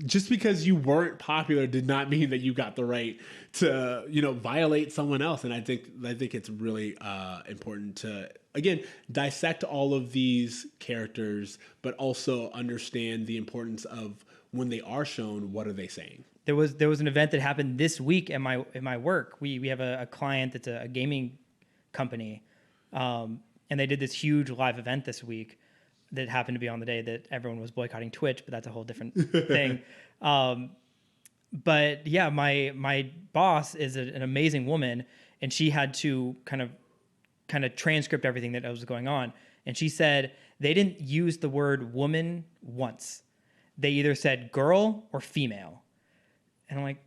just because you weren't popular did not mean that you got the right to, you know, violate someone else. And I think it's really important to, again, dissect all of these characters, but also understand the importance of when they are shown, what are they saying? There was an event that happened this week at my work. We have a client that's a gaming company, and they did this huge live event this week that happened to be on the day that everyone was boycotting Twitch, but that's a whole different thing. But yeah, my boss is an amazing woman, and she had to kind of transcript everything that was going on. And she said they didn't use the word woman once. They either said girl or female. And I'm like,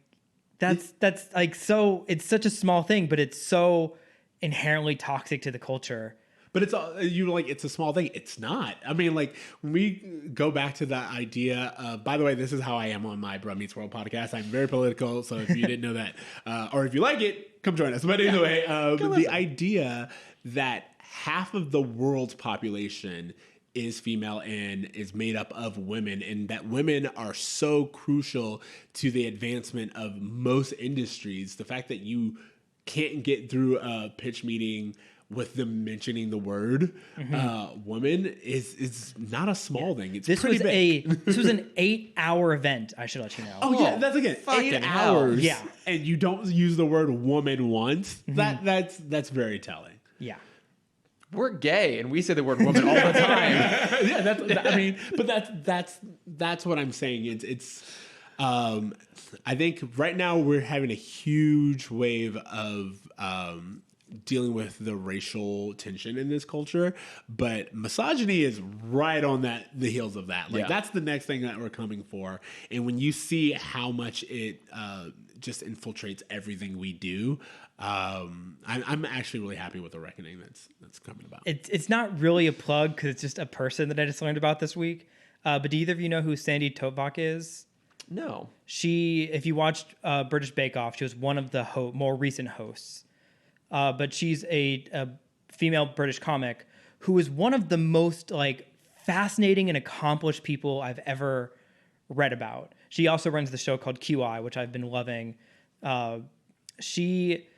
that's like, so it's such a small thing, but it's so inherently toxic to the culture. But it's it's a small thing. It's not. I mean, like, when we go back to that idea of, by the way, this is how I am on my Bro Meets World podcast. I'm very political. So if you didn't know that, or if you like it, come join us. But anyway, the idea that half of the world's population is female and is made up of women, and that women are so crucial to the advancement of most industries. The fact that you can't get through a pitch meeting with them mentioning the word woman is not a small thing. It's pretty big. This was an 8-hour event, I should let you know. Oh yeah, that's again 8 hours. Yeah, and you don't use the word woman once. That's very telling. Yeah. We're gay, and we say the word woman all the time. That's what I'm saying. It's I think right now we're having a huge wave of dealing with the racial tension in this culture, but misogyny is right on the heels of that. Like, that's the next thing that we're coming for. And when you see how much it just infiltrates everything we do, I'm actually really happy with the reckoning that's coming about. It's not really a plug because it's just a person that I just learned about this week. But do either of you know who Sandy Totvak is? No. She, if you watched British Bake Off, she was one of the more recent hosts. But she's a female British comic who is one of the most like fascinating and accomplished people I've ever read about. She also runs the show called QI, which I've been loving. She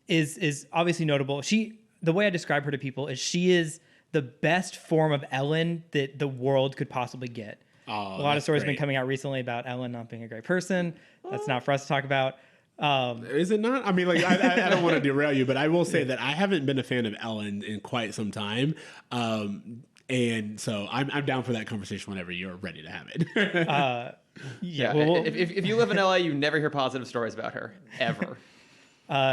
is obviously notable. The way I describe her to people is she is the best form of Ellen that the world could possibly get. A lot of stories have been coming out recently about Ellen not being a great person. That's not for us to talk about. Is it not? I mean, like, I don't want to derail you, but I will say that I haven't been a fan of Ellen in quite some time. And so I'm down for that conversation whenever you're ready to have it. Yeah. If you live in LA, you never hear positive stories about her, ever.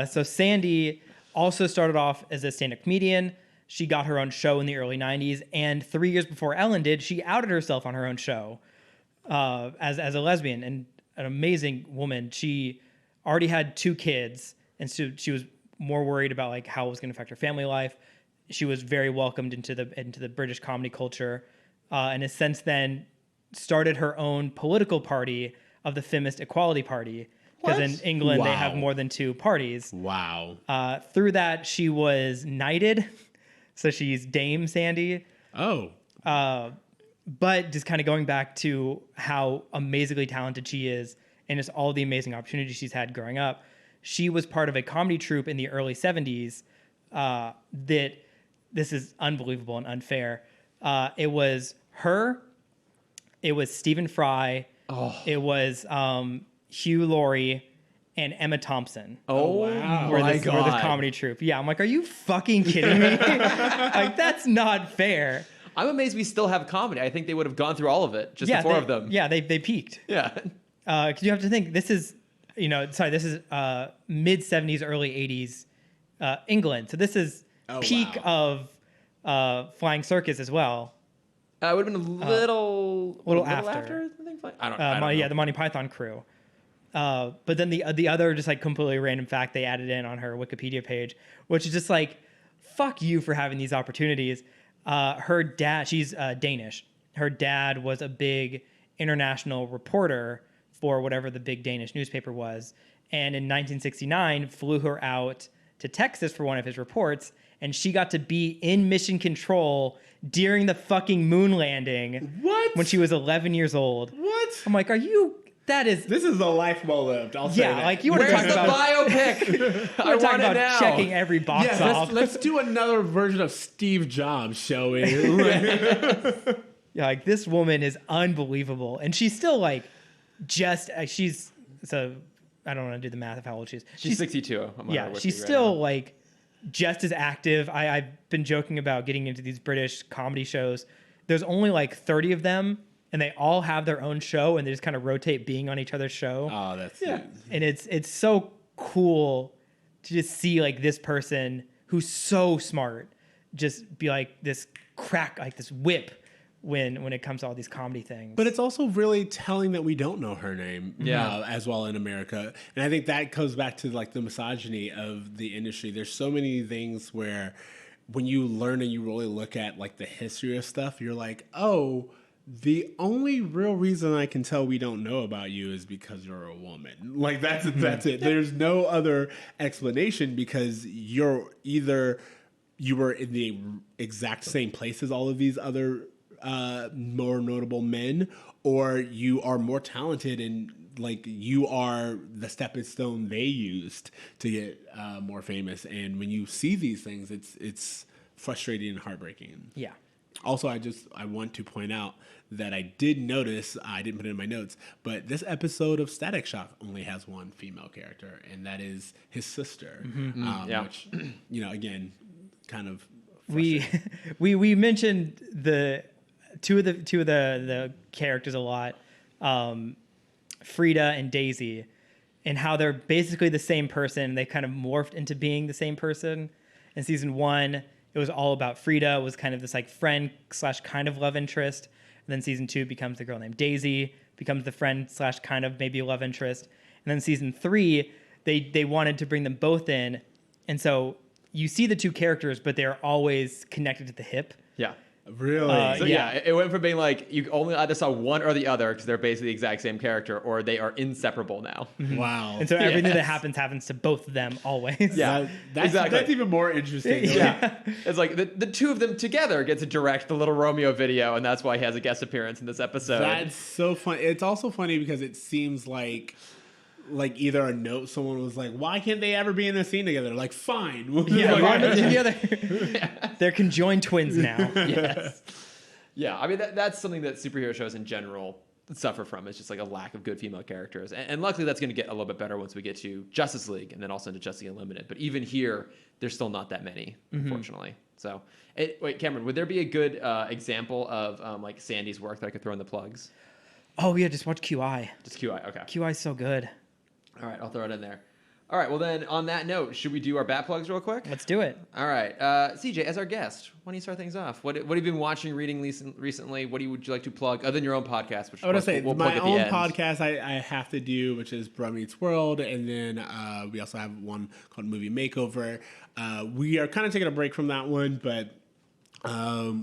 So Sandy also started off as a stand-up comedian. She got her own show in the early 90s. And 3 years before Ellen did, she outed herself on her own show as a lesbian, and an amazing woman. She already had 2 kids, and so she was more worried about like how it was going to affect her family life. She was very welcomed into the British comedy culture, and has since then started her own political party of the Feminist Equality Party. Because in England, they have more than 2 parties. Wow. Through that, she was knighted. So she's Dame Sandy. Oh. But just kind of going back to how amazingly talented she is and just all the amazing opportunities she's had growing up. She was part of a comedy troupe in the early 70s that, this is unbelievable and unfair. It was her. It was Stephen Fry. It was Hugh Laurie and Emma Thompson. Oh, wow. Were this comedy troupe. Yeah, I'm like, are you fucking kidding me? Like, that's not fair. I'm amazed we still have comedy. I think they would have gone through all of it, just the 4 of them. Yeah, they peaked. Yeah. Because you have to think, this is mid-70s, early 80s England. So this is peak of Flying Circus as well. It would have been a little after. I think. I don't know. Yeah, the Monty Python crew. But then the other just like completely random fact they added in on her Wikipedia page, which is just like, fuck you for having these opportunities. Her dad, she's Danish. Her dad was a big international reporter for whatever the big Danish newspaper was. And in 1969, flew her out to Texas for one of his reports. And she got to be in mission control during the fucking moon landing. What? When she was 11 years old. What? I'm like, this is a life well lived. I'll say that. like you want to Where's talk the about biopic? I talk want it about now. checking every box off. Let's do another version of Steve Jobs, shall we? Yeah, like this woman is unbelievable, and she's still like so I don't want to do the math of how old she is. She's 62. I'm on her wiki she's right still now. like just as active. I've been joking about getting into these British comedy shows. There's only like 30 of them, and they all have their own show, and they just kind of rotate being on each other's show. Oh, that's And it's so cool to just see like this person who's so smart just be like this this whip when it comes to all these comedy things. But it's also really telling that we don't know her name Yeah. as well in America. And I think that goes back to like the misogyny of the industry. There's so many things where when you learn and you really look at like the history of stuff, you're like, oh, the only real reason I can tell we don't know about you is because you're a woman. Like that's it. There's no other explanation because you were in the exact same place as all of these other more notable men, or you are more talented and like you are the stepping stone they used to get more famous. And when you see these things, it's frustrating and heartbreaking. Yeah. Also, I want to point out that I did notice, I didn't put it in my notes, but this episode of Static Shock only has one female character, and that is his sister. Yeah. Which, again, kind of we mentioned the two of the characters a lot, Frida and Daisy, and how they're basically the same person. They kind of morphed into being the same person. In season 1, it was all about Frida, was kind of this like friend / kind of love interest. And then season 2 becomes the girl named Daisy, becomes the friend / kind of maybe love interest. And then season 3, they wanted to bring them both in. And so you see the two characters, but they're always connected at the hip. Yeah. really. So yeah, it went from being like you only either saw one or the other because they're basically the exact same character, or they are inseparable now. Wow. And so everything that Yes. happens to both of them always. Yeah, that's exactly. That's even more interesting. Yeah, it's like the two of them together get to direct the Little Romeo video, and that's why he has a guest appearance in this episode. That's so funny. It's also funny because it seems like either a note someone was like, why can't they ever be in a scene together? Like, fine. Yeah, Like, one of together. They're conjoined twins now. Yes. Yeah, I mean that's something that superhero shows in general suffer from. It's just like a lack of good female characters, and luckily that's going to get a little bit better once we get to Justice League and then also into Justice League Unlimited. But even here, there's still not that many, unfortunately. So, wait, Cameron, would there be a good example of like Sandy's work that I could throw in the plugs? Oh yeah, just watch QI. Just QI, okay. QI's so good. All right, I'll throw it in there. All right, well then, on that note, should we do our bat plugs real quick? Let's do it. All right, CJ, as our guest, why don't you start things off? What have you been watching, reading recently? Would you like to plug, other than your own podcast? Which I would say we'll my plug at the own end. podcast I have to do, which is Bruh Meets World, and then we also have one called Movie Makeover. We are kind of taking a break from that one, but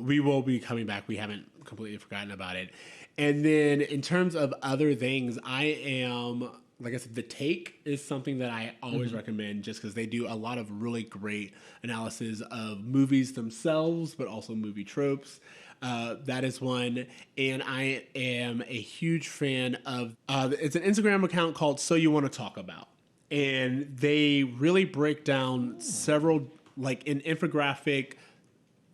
we will be coming back. We haven't completely forgotten about it. And then in terms of other things, I am, like I said, The Take is something that I always recommend just because they do a lot of really great analysis of movies themselves, but also movie tropes. That is one. And I am a huge fan of, it's an Instagram account called So You Want to Talk About. And they really break down several, like an infographic,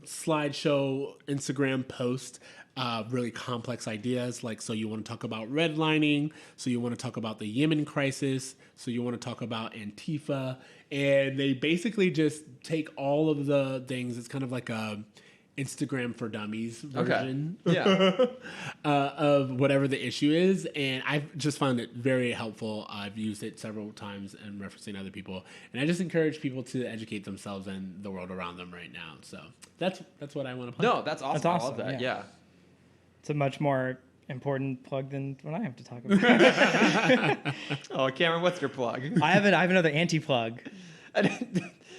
slideshow, Instagram post, really complex ideas. Like, so you want to talk about redlining, so you want to talk about the Yemen crisis, so you want to talk about Antifa, and they basically just take all of the things. It's kind of like a Instagram for Dummies version Yeah. of whatever the issue is, and I've just found it very helpful. I've used it several times and referencing other people, and I just encourage people to educate themselves and the world around them right now. So that's what I want to play. No, that's awesome. That's I awesome, love that. yeah. Yeah. It's a much more important plug than what I have to talk about. Oh, Cameron, what's your plug? I have another anti-plug.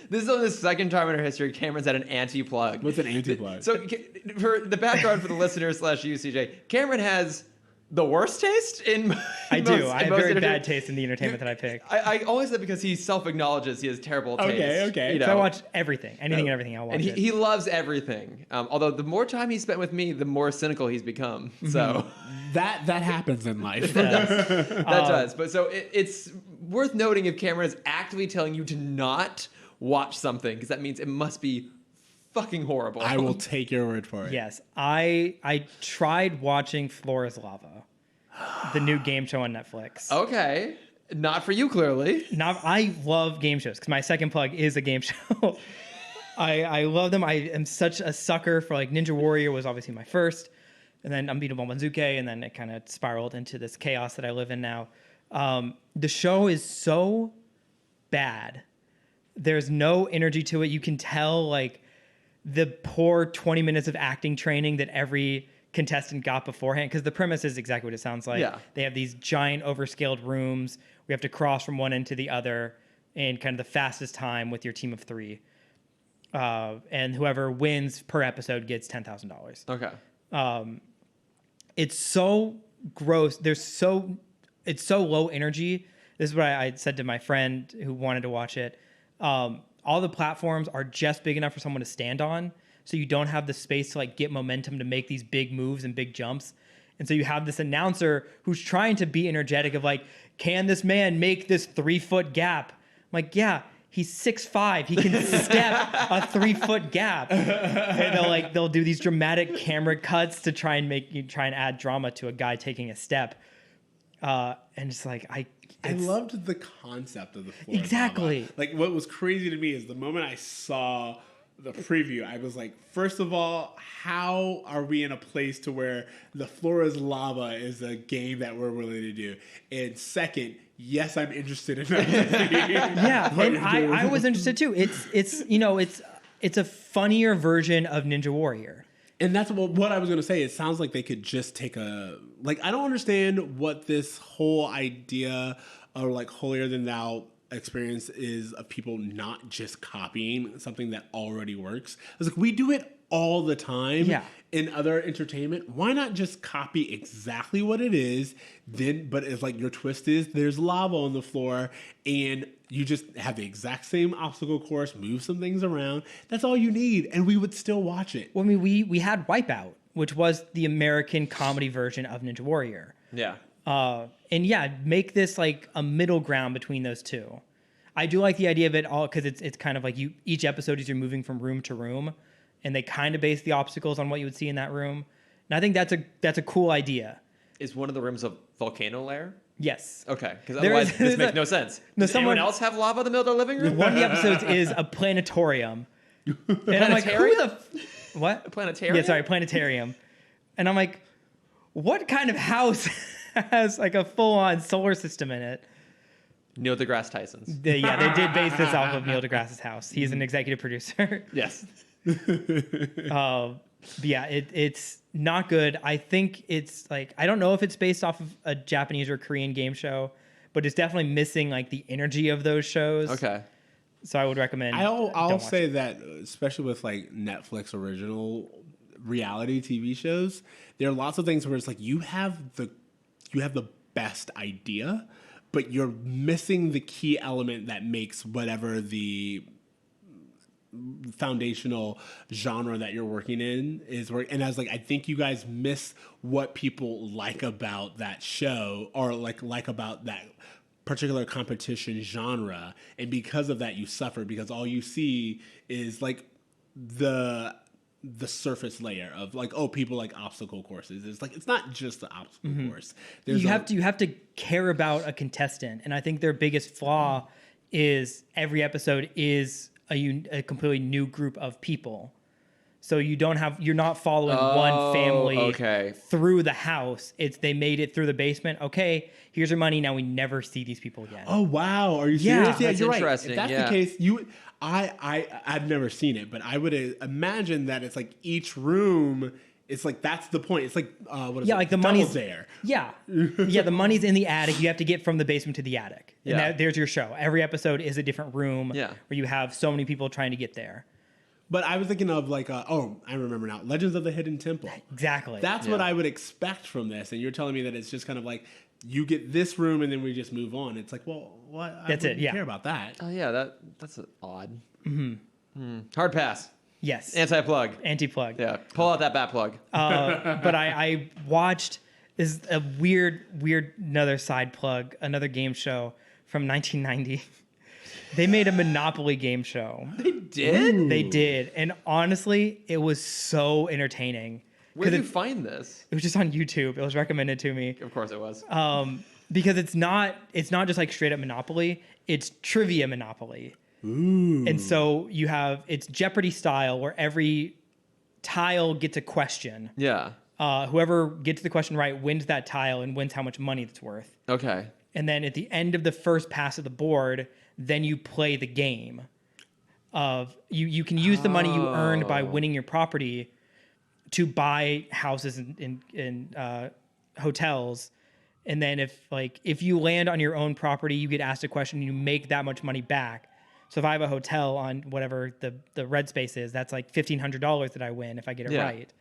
This is only the second time in our history Cameron's had an anti-plug. What's an anti-plug? So for the background for the listeners / you, CJ, Cameron has the worst taste in I do. I have very entertainment. bad taste in the entertainment that I pick. I always say because he self-acknowledges he has terrible taste. Okay. You So know? I watch everything. Anything and everything, I'll watch And it. he loves everything. Although the more time he spent with me, the more cynical he's become. So that happens in life. that does. But so it's worth noting if Cameron is actively telling you to not watch something, because that means it must be fucking horrible. I will take your word for it. Yes. I tried watching Floor is Lava, the new game show on Netflix. Okay. Not for you, clearly. Now, I love game shows because my second plug is a game show. I love them. I am such a sucker for like Ninja Warrior was obviously my first, and then Unbeatable Banzuke, and then it kind of spiraled into this chaos that I live in now. The show is so bad. There's no energy to it. You can tell like the poor 20 minutes of acting training that every contestant got beforehand, because the premise is exactly what it sounds like. Yeah. They have these giant overscaled rooms. We have to cross from one end to the other in kind of the fastest time with your team of 3. And whoever wins per episode gets $10,000. Okay. It's so gross. It's so low energy. This is what I said to my friend who wanted to watch it. All the platforms are just big enough for someone to stand on, so you don't have the space to like get momentum to make these big moves and big jumps. And so you have this announcer who's trying to be energetic of like, can this man make this 3-foot gap? I'm like, yeah, he's 6'5". He can step a 3-foot gap. And they'll do these dramatic camera cuts to try and add drama to a guy taking a step. And it's like I loved the concept of the floor. Exactly. Lava. Like what was crazy to me is the moment I saw the preview, I was like, first of all, how are we in a place to where the floor is lava is a game that we're willing to do? And second, yes, I'm interested in that. Yeah, and I was interested too. It's a funnier version of Ninja Warrior. And that's what I was going to say. It sounds like they could just take I don't understand what this whole idea or like holier than thou experience is of people not just copying something that already works. I was like, we do it all the time in other entertainment. Why not just copy exactly what it is? But if like your twist is there's lava on the floor and you just have the exact same obstacle course, move some things around. That's all you need, and we would still watch it. Well, I mean, we had Wipeout, which was the American comedy version of Ninja Warrior. Yeah. And yeah, make this like a middle ground between those two. I do like the idea of it all because it's kind of like each episode is you're moving from room to room, and they kind of base the obstacles on what you would see in that room. And I think that's a cool idea. Is one of the rooms a volcano lair? Yes. Okay, because otherwise this makes no sense. Does anyone else have lava in the middle of their living room? One of the episodes is a planetarium. And I'm like, who the... What? A planetarium? Yeah, sorry, planetarium. And I'm like, what kind of house has like a full-on solar system in it? Neil deGrasse Tyson's. They did base this off of Neil deGrasse's house. He's an executive producer. Yes. But yeah, it's not good. I think it's like, I don't know if it's based off of a Japanese or Korean game show, but it's definitely missing like the energy of those shows. Okay. So I would recommend. I'll say that, especially with like Netflix original reality TV shows, there are lots of things where it's like you have the best idea, but you're missing the key element that makes whatever the foundational genre that you're working in is work. And I was like, I think you guys miss what people like about that show or like about that particular competition genre, and because of that you suffer because all you see is like the surface layer of like, oh, people like obstacle courses. It's like, it's not just the obstacle course. You have to care about a contestant, and I think their biggest flaw is every episode is a completely new group of people. So you're not following one family through the house. They made it through the basement. Okay, here's your money. Now we never see these people again. Oh wow, are you Yeah, serious? Yeah, that's you're right. interesting. If that's the case, I've never seen it, but I would imagine that it's like each room it's like that's the point. It's like what is Yeah, it? like the Double money's Dare. Yeah, yeah. The money's in the attic. You have to get from the basement to the attic, and Yeah. there's your show. Every episode is a different room. Yeah. Where you have so many people trying to get there. But I was thinking of like, oh, I remember now, Legends of the Hidden Temple. Exactly. That's what I would expect from this, and you're telling me that it's just kind of like you get this room and then we just move on. It's like, well, what? That's I it, wouldn't yeah. care about that. Oh yeah, that's odd. Hard pass. Yes. Anti-plug. Anti-plug. Yeah, pull out that bat plug. But I watched is a weird another side plug, another game show from 1990. They made a Monopoly game show. They did? They did, and honestly, it was so entertaining. Where did you it, find this? it was just on YouTube. It was recommended to me. Of course it was. Because it's not just like straight up Monopoly. It's trivia Monopoly. Ooh. And so it's Jeopardy style where every tile gets a question. Yeah. Whoever gets the question right wins that tile and wins how much money it's worth. Okay. And then at the end of the first pass of the board, then you play the game of you can use the money you earned by winning your property to buy houses and hotels. And then if you land on your own property, you get asked a question and you make that much money back. So if I have a hotel on whatever the red space is, that's like $1,500 that I win if I get it right.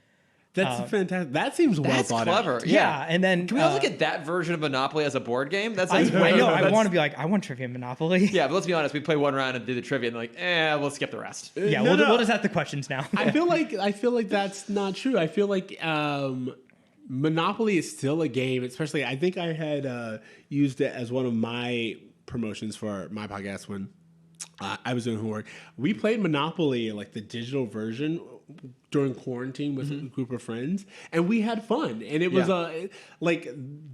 That's fantastic. That seems well That's thought clever. out. Yeah, and then Can we also get that version of Monopoly as a board game? That's I know I want to be like I want trivia Monopoly. Yeah, but let's be honest. We play one round and do the trivia, and we'll skip the rest. Yeah, No, we'll just have the questions now. I feel like that's not true. I feel like Monopoly is still a game, especially I think I had used it as one of my promotions for my podcast when I was doing homework. We played Monopoly, like the digital version, during quarantine with a group of friends, and we had fun. And it was like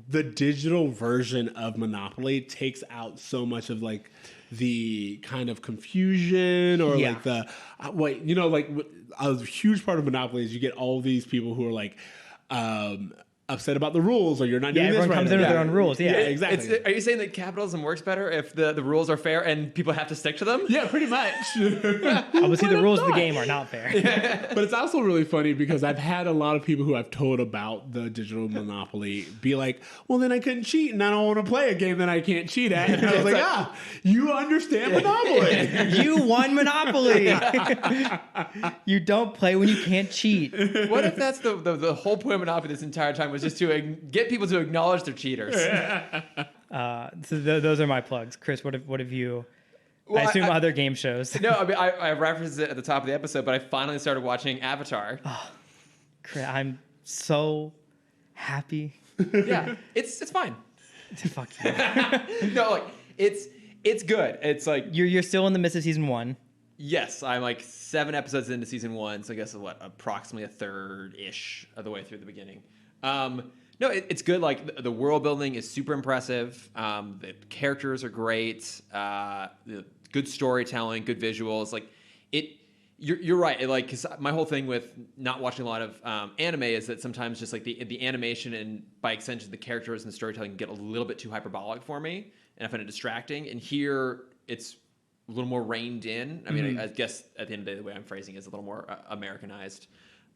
the digital version of Monopoly takes out so much of like the kind of confusion or like the a huge part of Monopoly is you get all these people who are like upset about the rules, or you're not doing this right. Everyone comes in with their own rules. Yeah, exactly. Are you saying that capitalism works better if the rules are fair and people have to stick to them? Yeah, pretty much. Obviously, the rules of the game are not fair. But it's also really funny because I've had a lot of people who I've told about the digital Monopoly be like, well, then I couldn't cheat, and I don't want to play a game that I can't cheat at. And I was like, you understand Monopoly. You won Monopoly. You don't play when you can't cheat. What if that's the whole point of Monopoly this entire time was just to get people to acknowledge they're cheaters? So those are my plugs. Chris, what have you? Well, I assume other game shows. No, I mean I referenced it at the top of the episode, but I finally started watching Avatar. Chris, I'm so happy. Yeah, it's fine. Fuck you. No, like it's good. It's like You're still in the midst of season 1. yes, I'm like 7 episodes into season 1, so I guess approximately a third ish of the way through the beginning. No, it's good. Like the world building is super impressive. The characters are great. The good storytelling, good visuals. Like you're right. Because my whole thing with not watching a lot of anime is that sometimes just like the animation and by extension the characters and the storytelling can get a little bit too hyperbolic for me, and I find it distracting. And here it's a little more reined in. I mean, I guess at the end of the day, the way I'm phrasing it is a little more Americanized.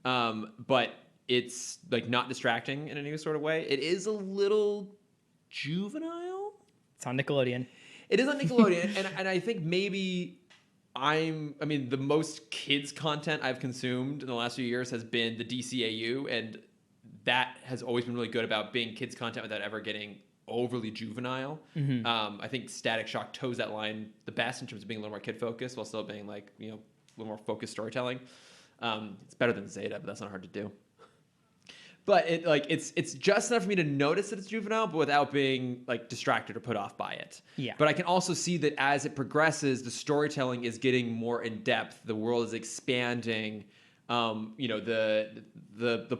But it's like not distracting in any sort of way. It is a little juvenile. It's on Nickelodeon. It is on Nickelodeon, and I think maybe the most kids content I've consumed in the last few years has been the DCAU, and that has always been really good about being kids content without ever getting overly juvenile. I think Static Shock toes that line the best in terms of being a little more kid focused while still being like a little more focused storytelling. It's better than Zeta, but that's not hard to do. But it's just enough for me to notice that it's juvenile, but without being like distracted or put off by it. Yeah. But I can also see that as it progresses, the storytelling is getting more in depth. The world is expanding. The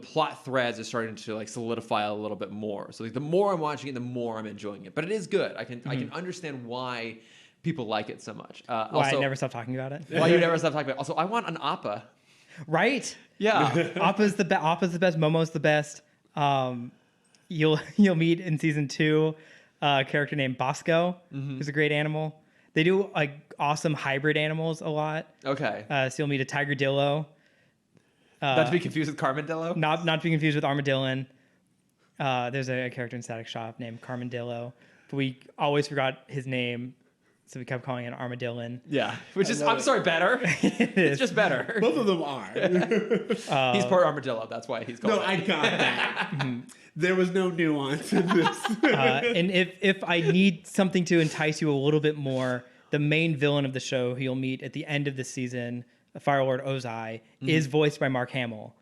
plot threads are starting to like solidify a little bit more. So like the more I'm watching it, the more I'm enjoying it. But it is good. I can understand why people like it so much. Why I never stop talking about it. Why you never stop talking about it. Also, I want an appa. Right? Yeah. Appa's the best. Momo's the best. You'll meet in season 2 a character named Bosco, who's a great animal. They do like awesome hybrid animals a lot. Okay. So you'll meet a tiger dillo. Not to be confused with Carmendello. Not to be confused with Armadillon. There's a character in Static Shock named Carmendello, but we always forgot his name, so we kept calling it Armadillon. Yeah, which is, I'm sorry, better. It's just better. Both of them are. He's part armadillo. That's why he's called. No, I got that. There was no nuance in this. And if I need something to entice you a little bit more, the main villain of the show who you'll meet at the end of the season, Firelord Ozai, is voiced by Mark Hamill.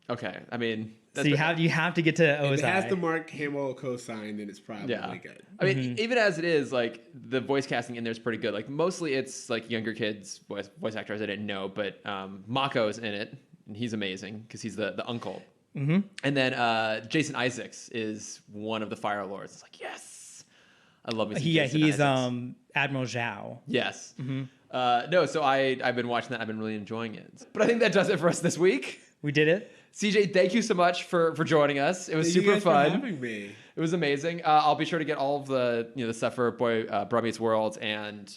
Okay, I mean, So you have to get to Ozai. If it has the Mark Hamill cosign, then it's probably good. I mean, even as it is, like the voice casting in there is pretty good. Like mostly it's like younger kids, voice actors I didn't know, but Mako's in it, and he's amazing because he's the uncle. Mm-hmm. And then Jason Isaacs is one of the Fire Lords. It's like, yes, I love me. He's Admiral Zhao. Yes. No, so I've been watching that. I've been really enjoying it. But I think that does it for us this week. We did it. CJ, thank you so much for joining us. It was super fun. For having me. It was amazing. I'll be sure to get all of the the stuff for Boy Meets World and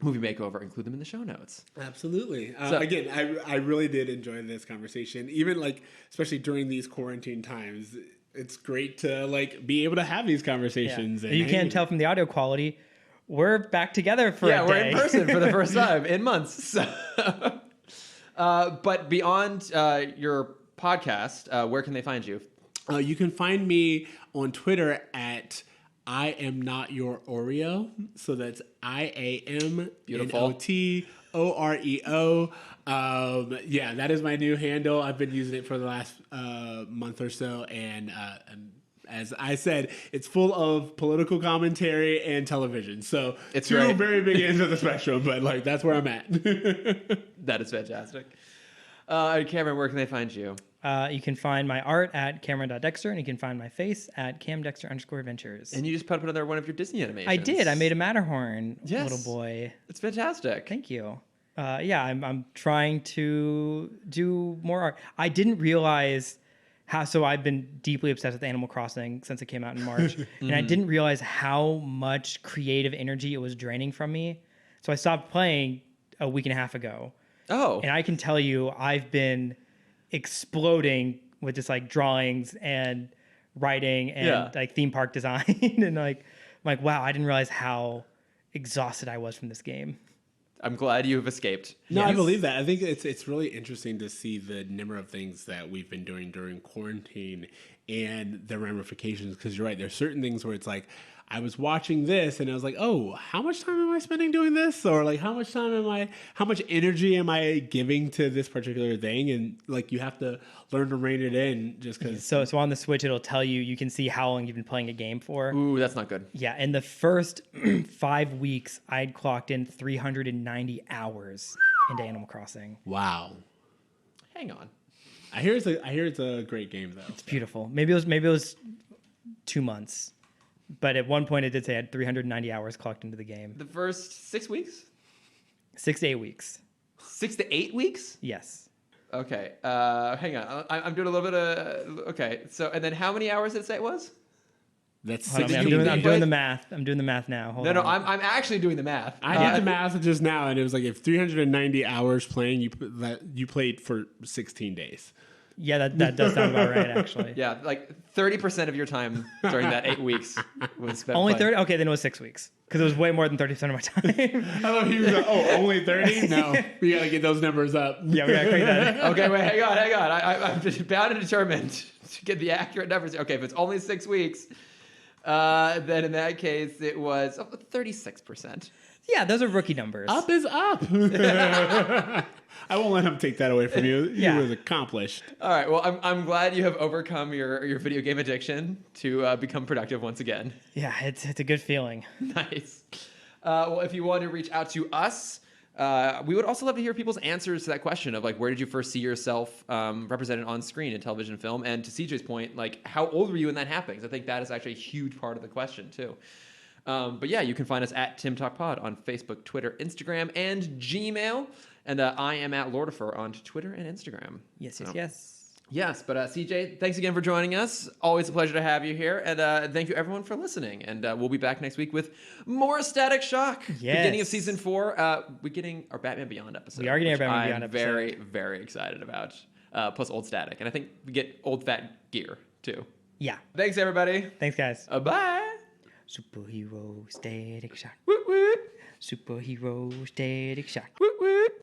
Movie Makeover, include them in the show notes. Absolutely. So, again, I really did enjoy this conversation. Even especially during these quarantine times, it's great to be able to have these conversations. Yeah. And you can't tell from the audio quality. We're back together for a day. Yeah, we're in person for the first time in months. So. But beyond your podcast, where can they find you? You can find me on Twitter at I am not your Oreo. So that's IAMNOTOREO. That is my new handle. I've been using it for the last month or so, and as I said, it's full of political commentary and television. So it's two very big ends of the spectrum, but that's where I'm at. That is fantastic. Cameron, where can they find you? You can find my art at Cameron.Dexter, and you can find my face at CamDexter_Adventures. And you just put up another one of your Disney animations. I did. I made a Matterhorn little boy. It's fantastic. Thank you. I'm trying to do more art. I didn't realize so I've been deeply obsessed with Animal Crossing since it came out in March, and I didn't realize how much creative energy it was draining from me. So I stopped playing a week and a half ago. Oh. And I can tell you, I've been exploding with just drawings and writing and theme park design, and I'm like, wow, I didn't realize how exhausted I was from this game. I'm glad you have escaped. No, yes. I believe that. I think it's really interesting to see the number of things that we've been doing during quarantine and the ramifications. Because you're right, there's certain things where it's like, I was watching this and I was like, oh, how much time am I spending doing this? Or how much energy am I giving to this particular thing? And you have to learn to rein it in just because. So on the Switch, it'll tell you can see how long you've been playing a game for. Ooh, that's not good. Yeah. In the first 5 weeks, I'd clocked in 390 hours into Animal Crossing. Wow. Hang on. I hear it's a great game though. It's beautiful. Maybe it was 2 months. But at one point, it did say I had 390 hours clocked into the game. The first 6 weeks? 6 to 8 weeks. 6 to 8 weeks? Yes. Okay. Hang on. I'm doing a little bit of... Okay. So, and then how many hours did it say it was? That's 16. I'm doing the math. I'm doing the math now. Hold on. I'm actually doing the math. I did the math just now, and it was if 390 hours playing, you played for 16 days. Yeah, that does sound about right, actually. Yeah, 30% of your time during that 8 weeks was spent only playing. 30? Okay, then it was 6 weeks. Because it was way more than 30% of my time. I love he was like, only 30? No, we got to get those numbers up. Yeah, we got to crank that. Okay, wait, hang on. I'm bound and determined to get the accurate numbers. Okay, if it's only 6 weeks, then in that case, it was 36%. Yeah, those are rookie numbers. Up is up. I won't let him take that away from you. You was accomplished. All right. Well, I'm glad you have overcome your video game addiction to become productive once again. Yeah, it's a good feeling. Nice. Well, if you want to reach out to us, we would also love to hear people's answers to that question of where did you first see yourself represented on screen in television film? And to CJ's point, how old were you when that happened? 'Cause I think that is actually a huge part of the question too. But yeah, you can find us at Timm Talk Pod on Facebook, Twitter, Instagram, and Gmail. And I am at Lordifer on Twitter and Instagram. Yes. Yes, but CJ, thanks again for joining us. Always a pleasure to have you here. And thank you, everyone, for listening. And we'll be back next week with more Static Shock. Yes. Beginning of season 4. We're getting our Batman Beyond episode. We are getting our which Batman I'm Beyond episode. very, very excited about. Plus Old Static. And I think we get Old Fat Gear, too. Yeah. Thanks, everybody. Thanks, guys. Bye. Superhero Static Shock. Woot woot. Superhero Static Shock. Woot woot.